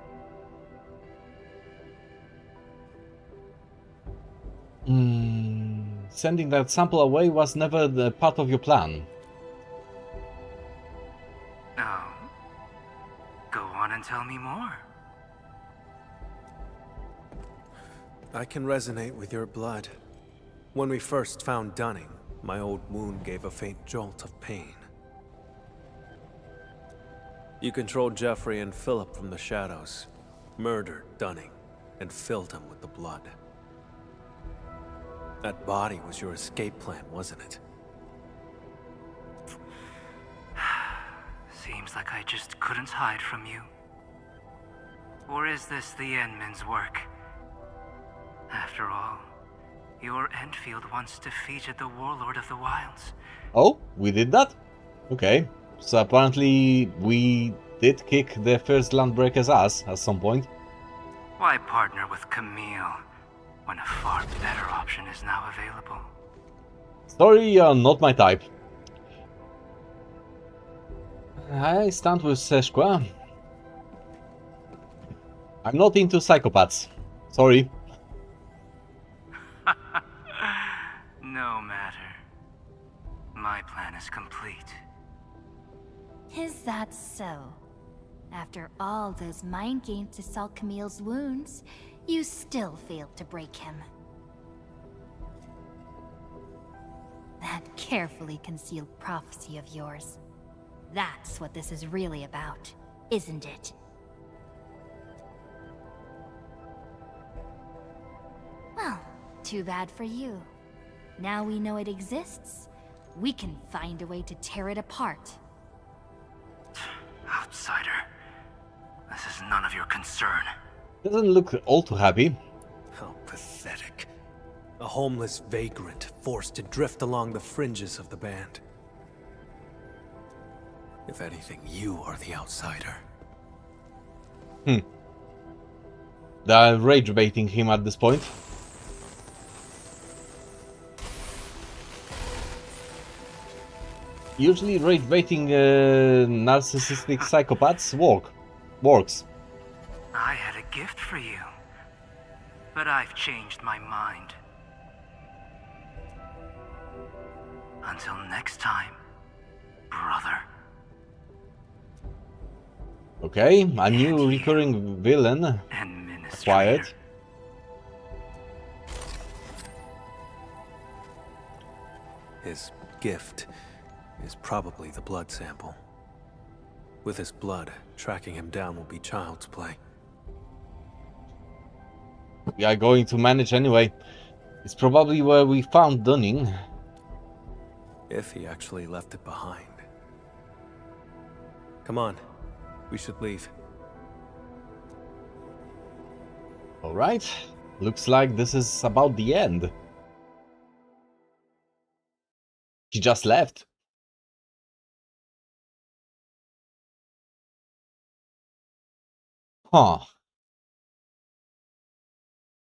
Sending that sample away was never the part of your plan. Oh. Go on and tell me more. I can resonate with your blood. When we first found Dunning, my old wound gave a faint jolt of pain. You controlled Jeffrey and Philip from the shadows, murdered Dunning, and filled him with the blood. That body was your escape plan, wasn't it? Seems like I just couldn't hide from you. Or is this the Endmen's work? After all, your Endfield once defeated the Warlord of the Wilds. Oh, we did that? Okay. So apparently we did kick the first Landbreaker's ass at some point. Why partner with Camille when a far better option is now available? Sorry, you're not my type. I stand with Seshkwa. I'm not into psychopaths. Sorry. No matter. My plan is complete. Is that so? After all those mind games to salve Camille's wounds, you still failed to break him. That carefully concealed prophecy of yours. That's what this is really about, isn't it? Well, too bad for you. Now we know it exists, we can find a way to tear it apart. Outsider. This is none of your concern. Doesn't look all too happy. How pathetic. A homeless vagrant forced to drift along the fringes of the band. If anything, you are the outsider. They're rage baiting him at this point. Usually rage baiting narcissistic psychopaths works. I had a gift for you. But I've changed my mind. Until next time, brother. Okay, a new recurring villain acquired. His gift is probably the blood sample. With his blood, tracking him down will be child's play. We are going to manage anyway. It's probably where we found Dunning. If he actually left it behind. Come on, we should leave. Alright, looks like this is about the end. He just left. Huh.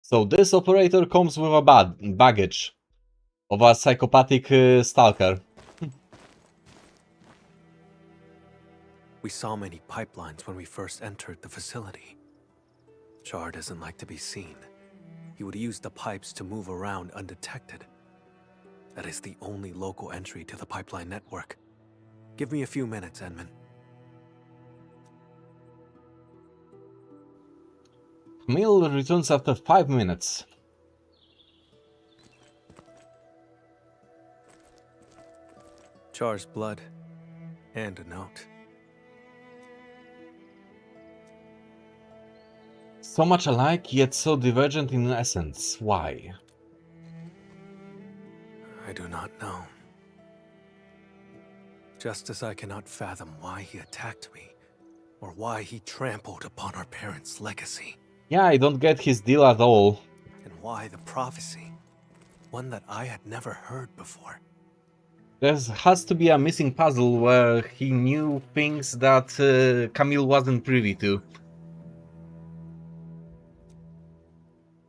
So this operator comes with a baggage of a psychopathic stalker. We saw many pipelines when we first entered the facility. Char doesn't like to be seen. He would use the pipes to move around undetected. That is the only local entry to the pipeline network. Give me a few minutes, Edmund. Camille returns after 5 minutes. Char's blood and a note. So much alike, yet so divergent in essence. Why? I do not know. Just as I cannot fathom why he attacked me, or why he trampled upon our parents' legacy. Yeah, I don't get his deal at all. And why the prophecy, one that I had never heard before. There has to be a missing puzzle where he knew things that Camille wasn't privy to.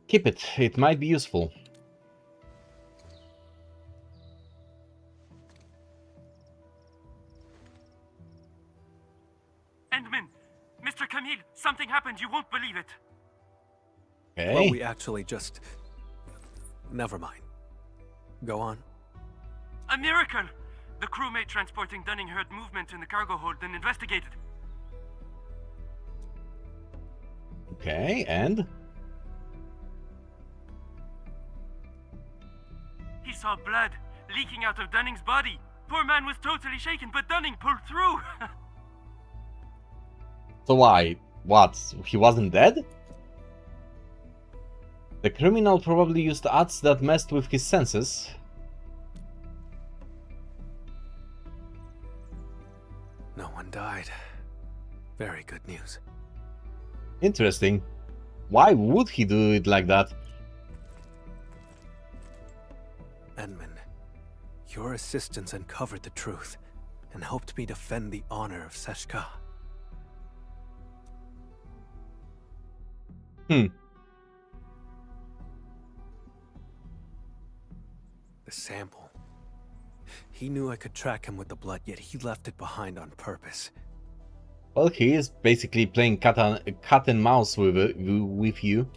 Keep it, it might be useful. Endman! Mr. Camille, something happened, you won't believe it. Okay. Well, we actually just... Never mind. Go on. A miracle! The crewmate transporting Dunning heard movement in the cargo hold and investigated. Okay, and? He saw blood leaking out of Dunning's body. Poor man was totally shaken, but Dunning pulled through. So why? What? He wasn't dead? The criminal probably used ads that messed with his senses. No one died. Very good news. Interesting. Why would he do it like that? Edmund, your assistance uncovered the truth and helped me defend the honor of Seshka. Hmm. The sample. He knew I could track him with the blood, yet he left it behind on purpose. Well, he is basically playing cat and mouse with you.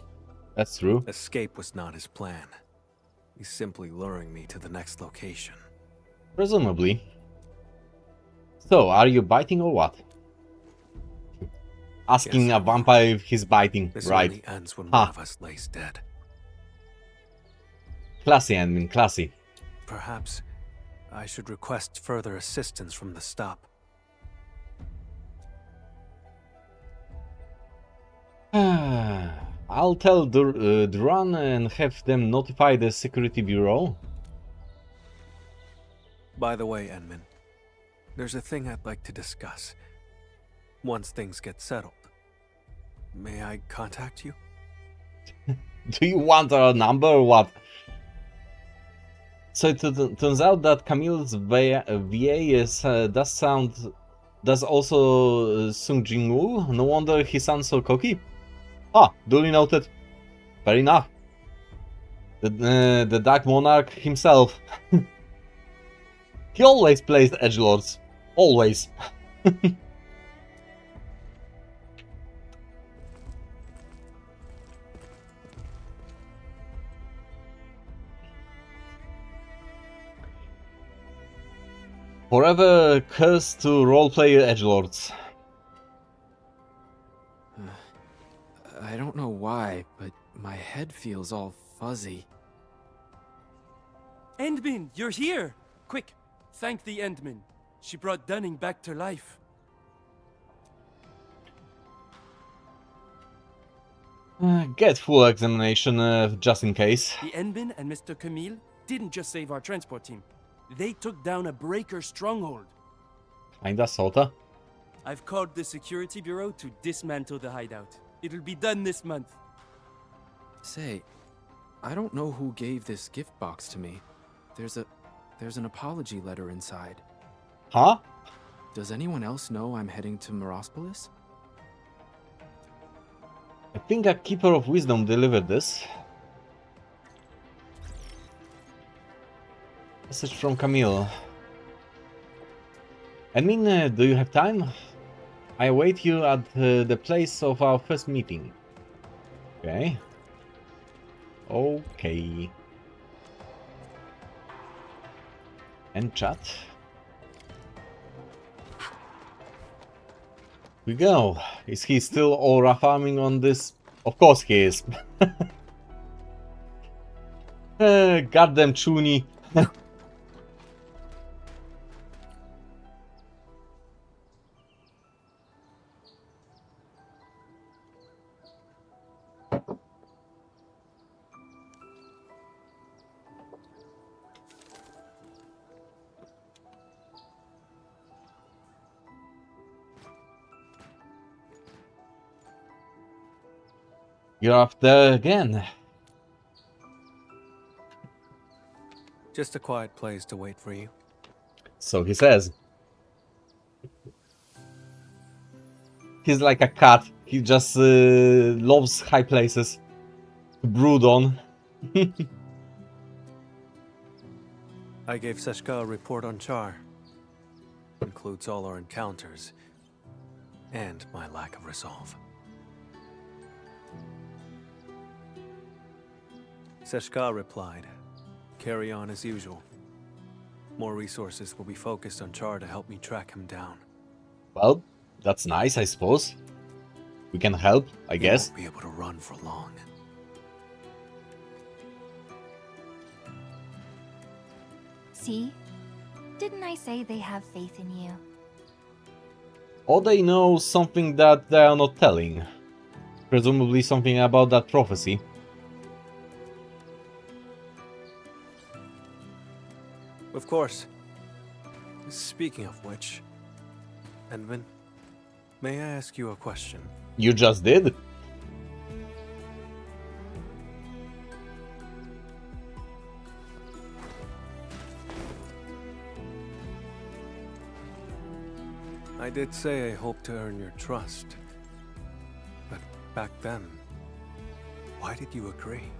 That's true. Escape was not his plan. He's simply luring me to the next location. Presumably. So, are you biting or what? Asking Yes, a vampire if he's biting, this right? only ends when Ha. one of us lays dead. Classy, I mean, classy. Perhaps I should request further assistance from the stop. I'll tell Duran and have them notify the security bureau. By the way, Edmund, there's a thing I'd like to discuss. Once things get settled, may I contact you? Do you want our number or what? So it turns out that Camille's VA is, does also Sung Jin-woo. No wonder he sounds so cocky. Ah, duly noted. Fair enough. The Dark Monarch himself. He always plays edgelords. Always. Forever cursed to roleplay edgelords. I don't know why, but my head feels all fuzzy. Endman, you're here! Quick, thank the Endman. She brought Dunning back to life. Get full examination, just in case. The Endman and Mr. Camille didn't just save our transport team. They took down a breaker stronghold. Kinda, sorta. I've called the security bureau to dismantle the hideout. It'll be done this month. Say, I don't know who gave this gift box to me. There's an apology letter inside. Huh? Does anyone else know I'm heading to Mirospolis? I think a Keeper of Wisdom delivered this. Message from Camille. Admin, do you have time? I await you at the place of our first meeting. Okay. Okay. And chat. We go. Is he still aura farming on this? Of course he is. Goddamn Chuni. You're up there again. Just a quiet place to wait for you. So he says. He's like a cat. He just loves high places to brood on. I gave Seshka a report on Char. Includes all our encounters and my lack of resolve. Seshka replied, "Carry on as usual. More resources will be focused on Char to help me track him down." Well, that's nice, I suppose. We can help, I guess. He won't be able to run for long. See? Didn't I say they have faith in you? Or they know something that they are not telling. Presumably something about that prophecy. Of course. Speaking of which, Endman, may I ask you a question? You just did? I did say I hope to earn your trust. But back then, why did you agree?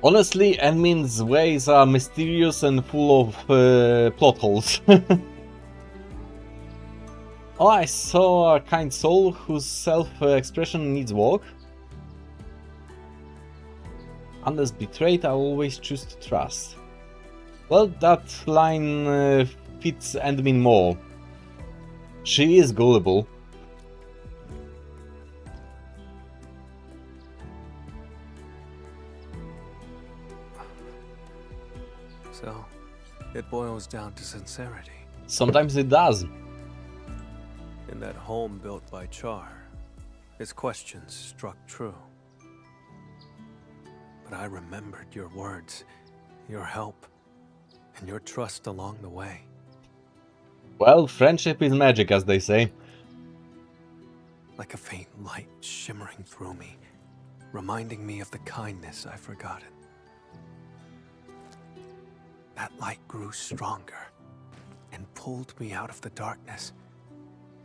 Honestly, Admin's ways are mysterious and full of plot holes. Oh, I saw a kind soul whose self-expression needs work. Unless betrayed, I always choose to trust. Well, that line fits Admin more. She is gullible. So, it boils down to sincerity. Sometimes it does. In that home built by Char, his questions struck true. But I remembered your words, your help, and your trust along the way. Well, friendship is magic, as they say. Like a faint light shimmering through me, reminding me of the kindness I've forgotten. That light grew stronger and pulled me out of the darkness.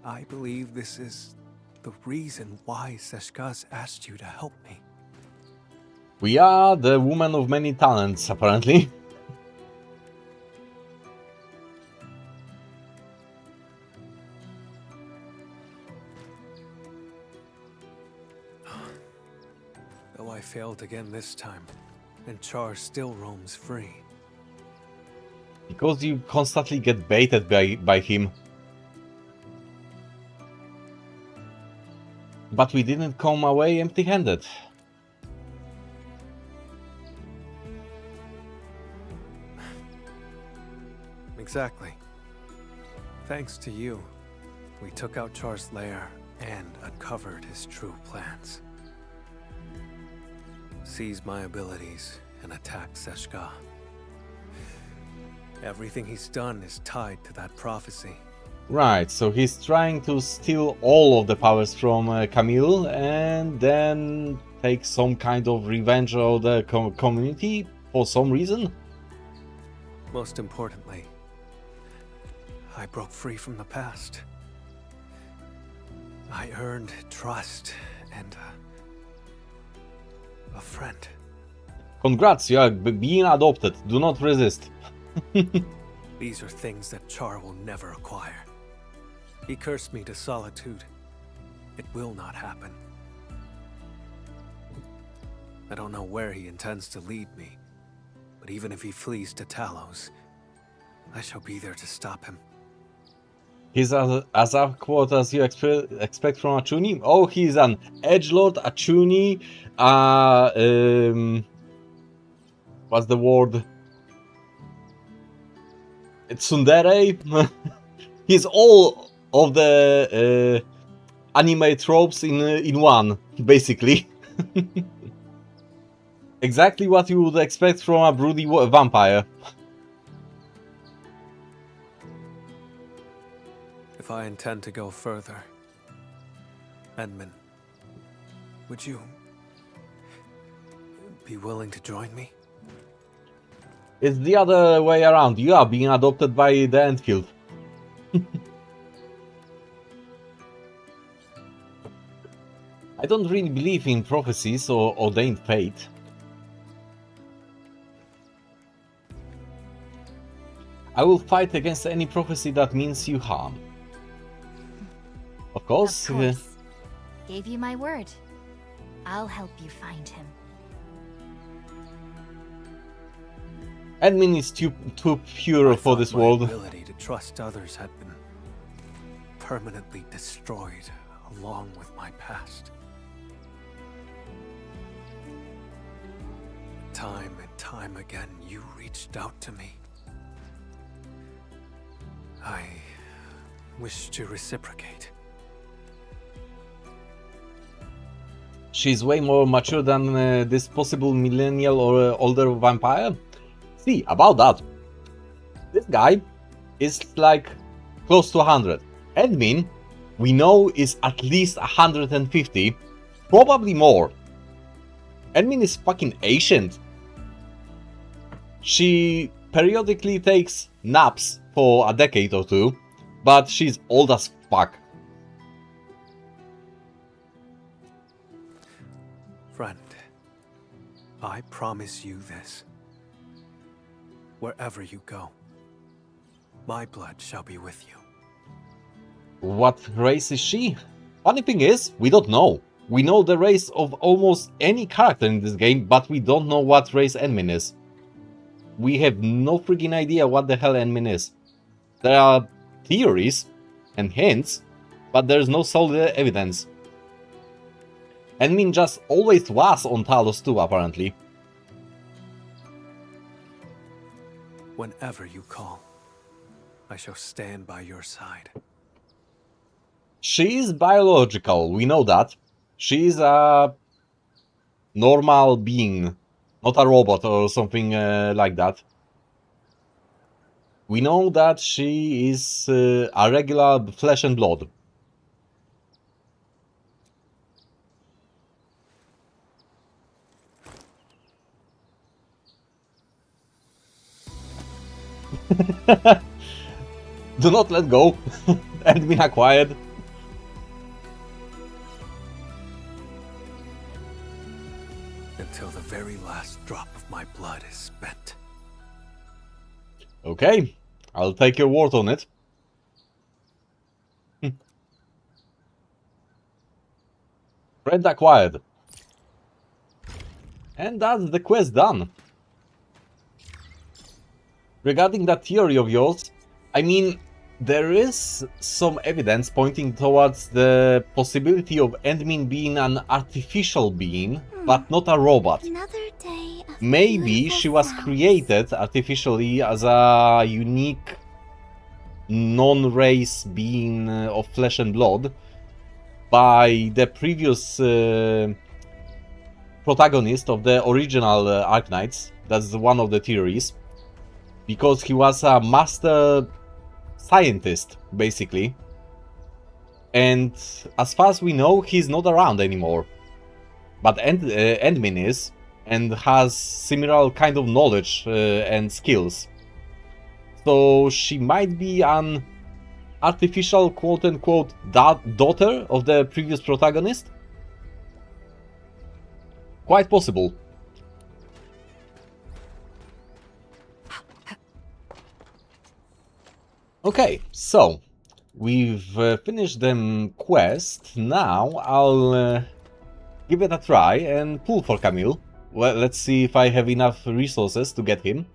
I believe this is the reason why Seshka's asked you to help me. We are the woman of many talents, apparently. Though I failed again this time, and Char still roams free. Because you constantly get baited by him. But we didn't come away empty-handed. Exactly. Thanks to you, we took out Char's lair and uncovered his true plans. Seized my abilities and attacked Seshka. Everything he's done is tied to that prophecy. Right, so he's trying to steal all of the powers from Camille and then take some kind of revenge of the community for some reason? Most importantly, I broke free from the past. I earned trust and a friend. Congrats, you are being adopted. Do not resist. These are things that Char will never acquire. He cursed me to solitude. It will not happen. I don't know where he intends to lead me, but even if he flees to Talos, I shall be there to stop him. He's as awkward as you expect from Achuni? Oh, he's an edgelord, Achuni, what's the word? It's tsundere. He's all of the anime tropes in one, basically. Exactly what you would expect from a broody vampire. If I intend to go further, Edmund, would you be willing to join me? It's the other way around. You are being adopted by the Endfield. I don't really believe in prophecies or ordained fate. I will fight against any prophecy that means you harm. Of course. Gave you my word. I'll help you find him. Admin is too pure for this world. My ability to trust others had been permanently destroyed along with my past. Time and time again, you reached out to me. I wish to reciprocate. She's way more mature than this possible millennial or older vampire. See, about that. This guy is like close to 100. Admin, we know, is at least 150. Probably more. Admin is fucking ancient. She periodically takes naps for a decade or two, but she's old as fuck. Friend, I promise you this. Wherever you go, my blood shall be with you. What race is she? Funny thing is, we don't know. We know the race of almost any character in this game, but we don't know what race Admin is. We have no freaking idea what the hell Admin is. There are theories and hints, but there's no solid evidence. Admin just always was on Talos too, apparently. Whenever you call, I shall stand by your side. She is biological, we know that. She is a normal being, not a robot or something like that. We know that she is a regular flesh and blood. Do not let go. Admin acquired. Until the very last drop of my blood is spent. Okay, I'll take your word on it. Friend acquired. And that's the quest done. Regarding that theory of yours, I mean, there is some evidence pointing towards the possibility of Endmin being an artificial being, but not a robot. Another day of Maybe beautiful she was sounds. created artificially as a unique non-race being of flesh and blood by the previous protagonist of the original Arknights. That's one of the theories. Because he was a master scientist, basically. And as far as we know, he's not around anymore. But Endmin is, and has similar kind of knowledge and skills. So she might be an artificial quote-unquote daughter of the previous protagonist? Quite possible. Okay, so we've finished the quest. Now I'll give it a try and pull for Camille. Well, let's see if I have enough resources to get him.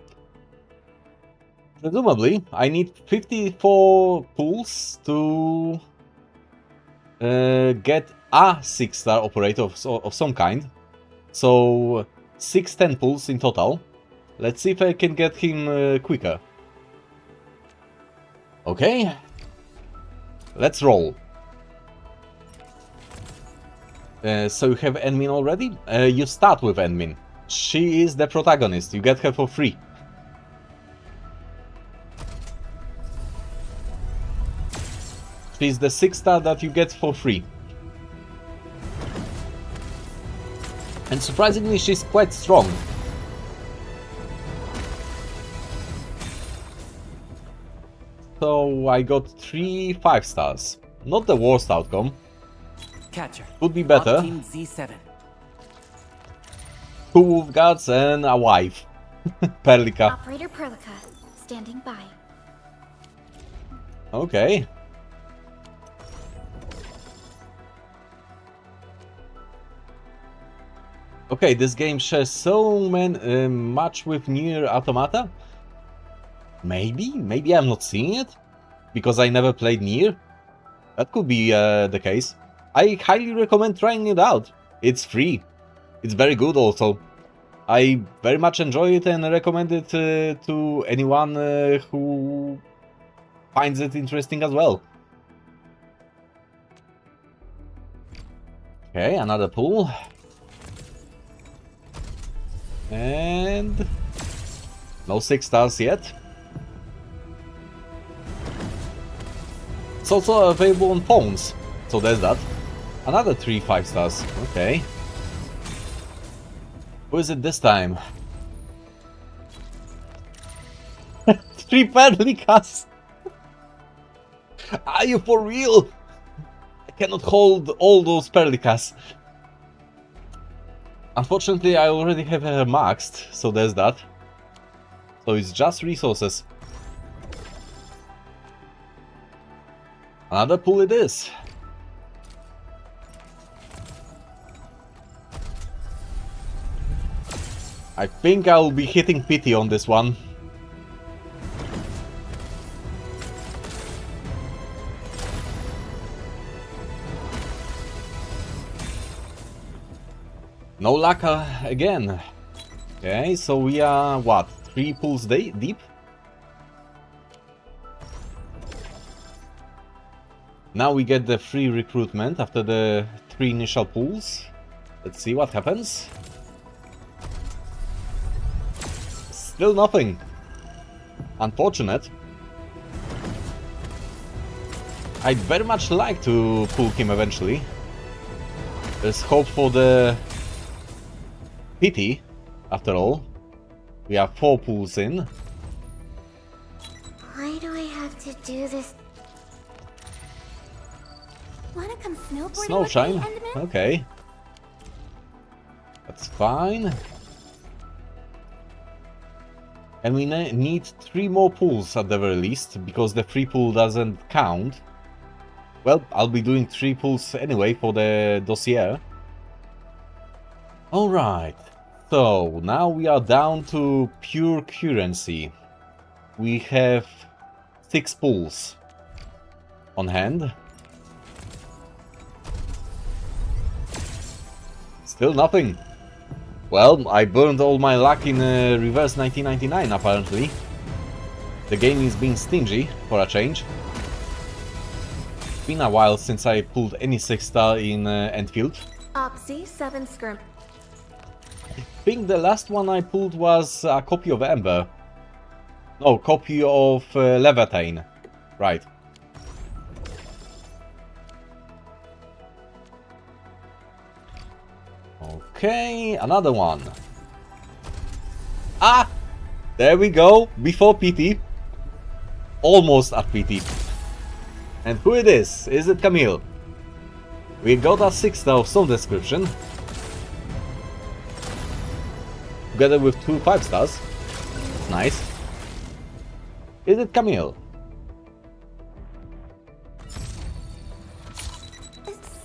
Presumably, I need 54 pulls to get a 6-star operator of some kind. So 610 pulls in total. Let's see if I can get him quicker. Okay, let's roll. So you have Endmin already? You start with Endmin. She is the protagonist, you get her for free. She's the 6-star that you get for free. And surprisingly, she's quite strong. So I got 3 5-stars. Not the worst outcome. Catcher. Could be better. Team Z7. 2 wolf guards and a wife. Perlica. Operator Perlica, standing by. Okay. Okay, this game shares so much with Nier Automata. Maybe I'm not seeing it because I never played Nier. That could be the case. I highly recommend trying it out. It's free. It's very good also. I very much enjoy it and recommend it to anyone who finds it interesting as well. Okay, another pull. And no 6 stars yet. It's also available on phones, so there's that. Another 3 5-stars, okay. Who is it this time? 3 Perlicas! Are you for real? I cannot hold all those Perlicas. Unfortunately, I already have her maxed, so there's that. So it's just resources. Another pull it is. I think I'll be hitting pity on this one. No luck again. Okay, so we are, what, 3 pulls deep? Now we get the free recruitment after the 3 initial pulls. Let's see what happens. Still nothing. Unfortunate. I'd very much like to pull him eventually. There's hope for the pity, after all. We have 4 pulls in. Why do I have to do this? Wanna come snowboarding Snowshine? with me, Endman? Okay. That's fine. And we need 3 more pulls at the very least, because the free pull doesn't count. Well, I'll be doing 3 pulls anyway for the dossier. Alright. So, now we are down to pure currency. We have 6 pulls on hand. Still nothing. Well, I burned all my luck in reverse 1999 apparently. The game is being stingy, for a change. It's been a while since I pulled any 6-star in Endfield. Opsy 7 Scrim. I think the last one I pulled was a copy of Ember. No, copy of Leviathan. Right. Okay, another one. Ah! There we go, before PT. Almost at PT. And who it is? Is it Camille? We got a 6-star of some description. Together with 2 5-stars. Nice. Is it Camille?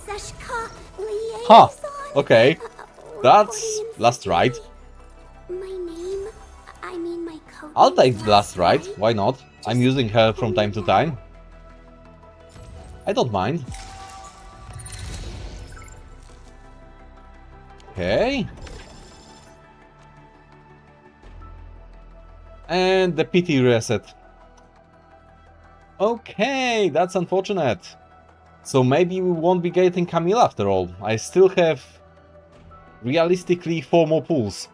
Seshka Liaison. Huh. Okay. That's last right. My name, I mean my code. I'll take the last right. Why not? I'm using her from time to time. I don't mind. Okay. And the PT reset. Okay, that's unfortunate. So maybe we won't be getting Camille after all. I still have realistically 4 more pulls.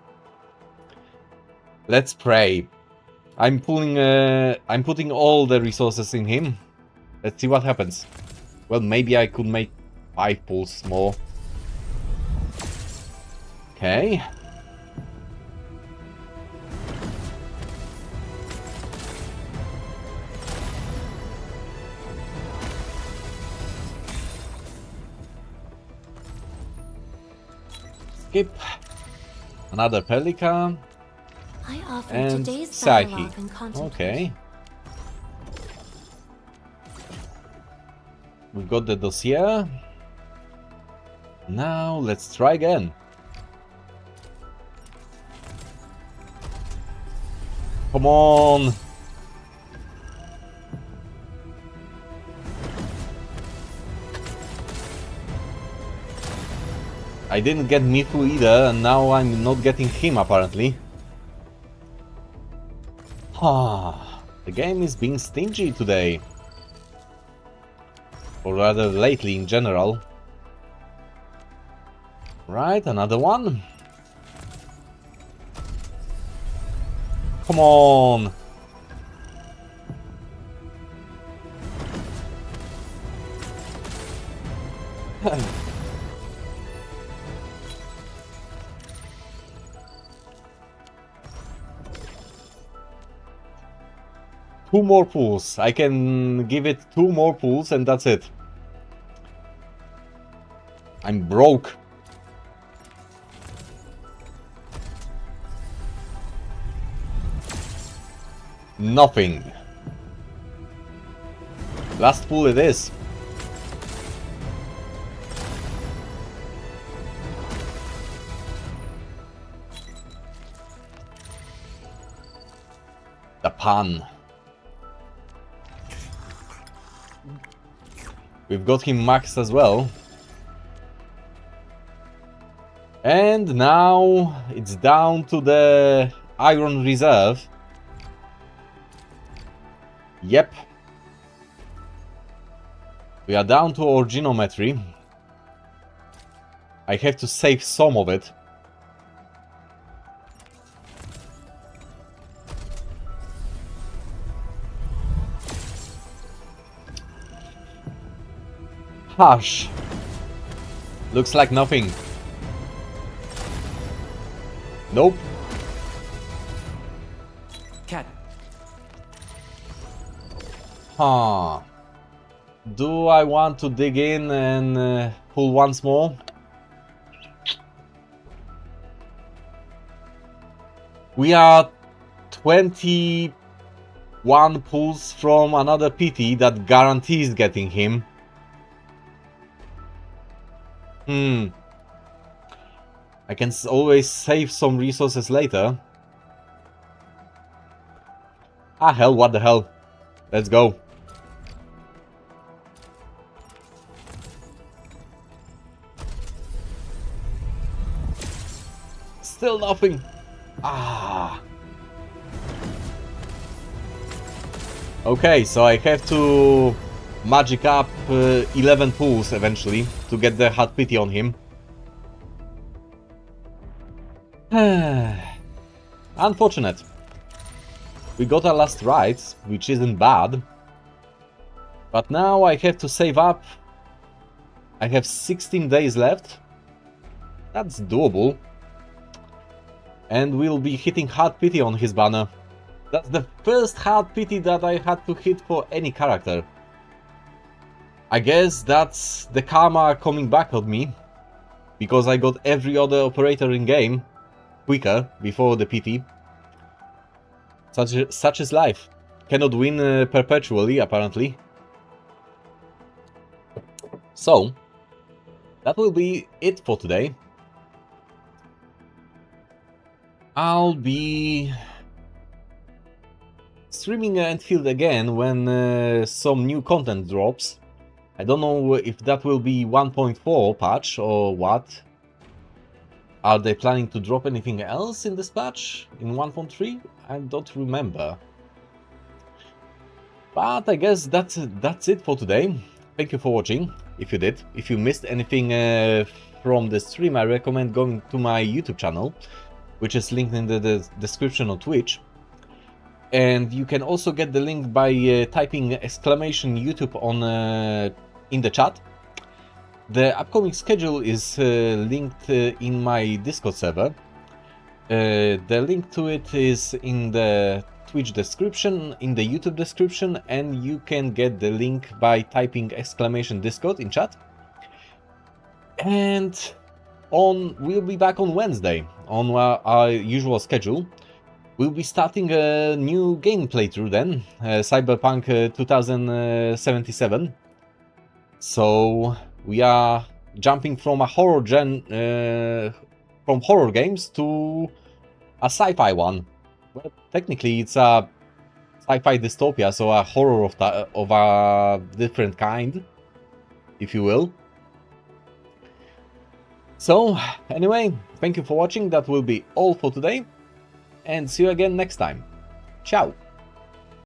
Let's pray. I'm putting all the resources in him. Let's see what happens. Well, maybe I could make 5 pulls more. Okay. Skip. Another Pelican. I offer And today's Psyche. dialogue and contemplation. Okay. We've got the dossier. Now let's try again. Come on. I didn't get Mifu either, and now I'm not getting him apparently. Ah, the game is being stingy today. Or rather, lately in general. Right, another one. Come on. Two more pulls. I can give it 2 more pulls and that's it. I'm broke. Nothing. Last pull it is. The pan. We've got him maxed as well. And now it's down to the Iron Reserve. Yep. We are down to Organometry. I have to save some of it. Hush. Looks like nothing. Nope. Cat. Huh. Do I want to dig in and pull once more? We are 21 pulls from another PT that guarantees getting him. I can always save some resources later. Ah hell, what the hell. Let's go. Still nothing. Ah. Okay, so I have to magic up 11 pools eventually to get the hard pity on him. Unfortunate. We got our last rights, which isn't bad. But now I have to save up. I have 16 days left. That's doable. And we'll be hitting hard pity on his banner. That's the first hard pity that I had to hit for any character. I guess that's the karma coming back on me. Because I got every other operator in game quicker before the PT. Such is life. Cannot win perpetually, apparently. So, that will be it for today. I'll be streaming Endfield again when some new content drops. I don't know if that will be 1.4 patch or what. Are they planning to drop anything else in this patch? In 1.3? I don't remember. But I guess that's it for today. Thank you for watching, if you did. If you missed anything from the stream, I recommend going to my YouTube channel, which is linked in the description on Twitch. And you can also get the link by typing exclamation YouTube on in the chat. The upcoming schedule is linked in my Discord server. The link to it is in the Twitch description, in the YouTube description, and you can get the link by typing exclamation Discord in chat. And we'll be back on Wednesday on our usual schedule. We'll be starting a new game playthrough then, Cyberpunk 2077. So we are jumping from a horror from horror games to a sci-fi one. Well, technically it's a sci-fi dystopia, so a horror of a different kind, if you will. So anyway, thank you for watching. That will be all for today, and see you again next time. Ciao!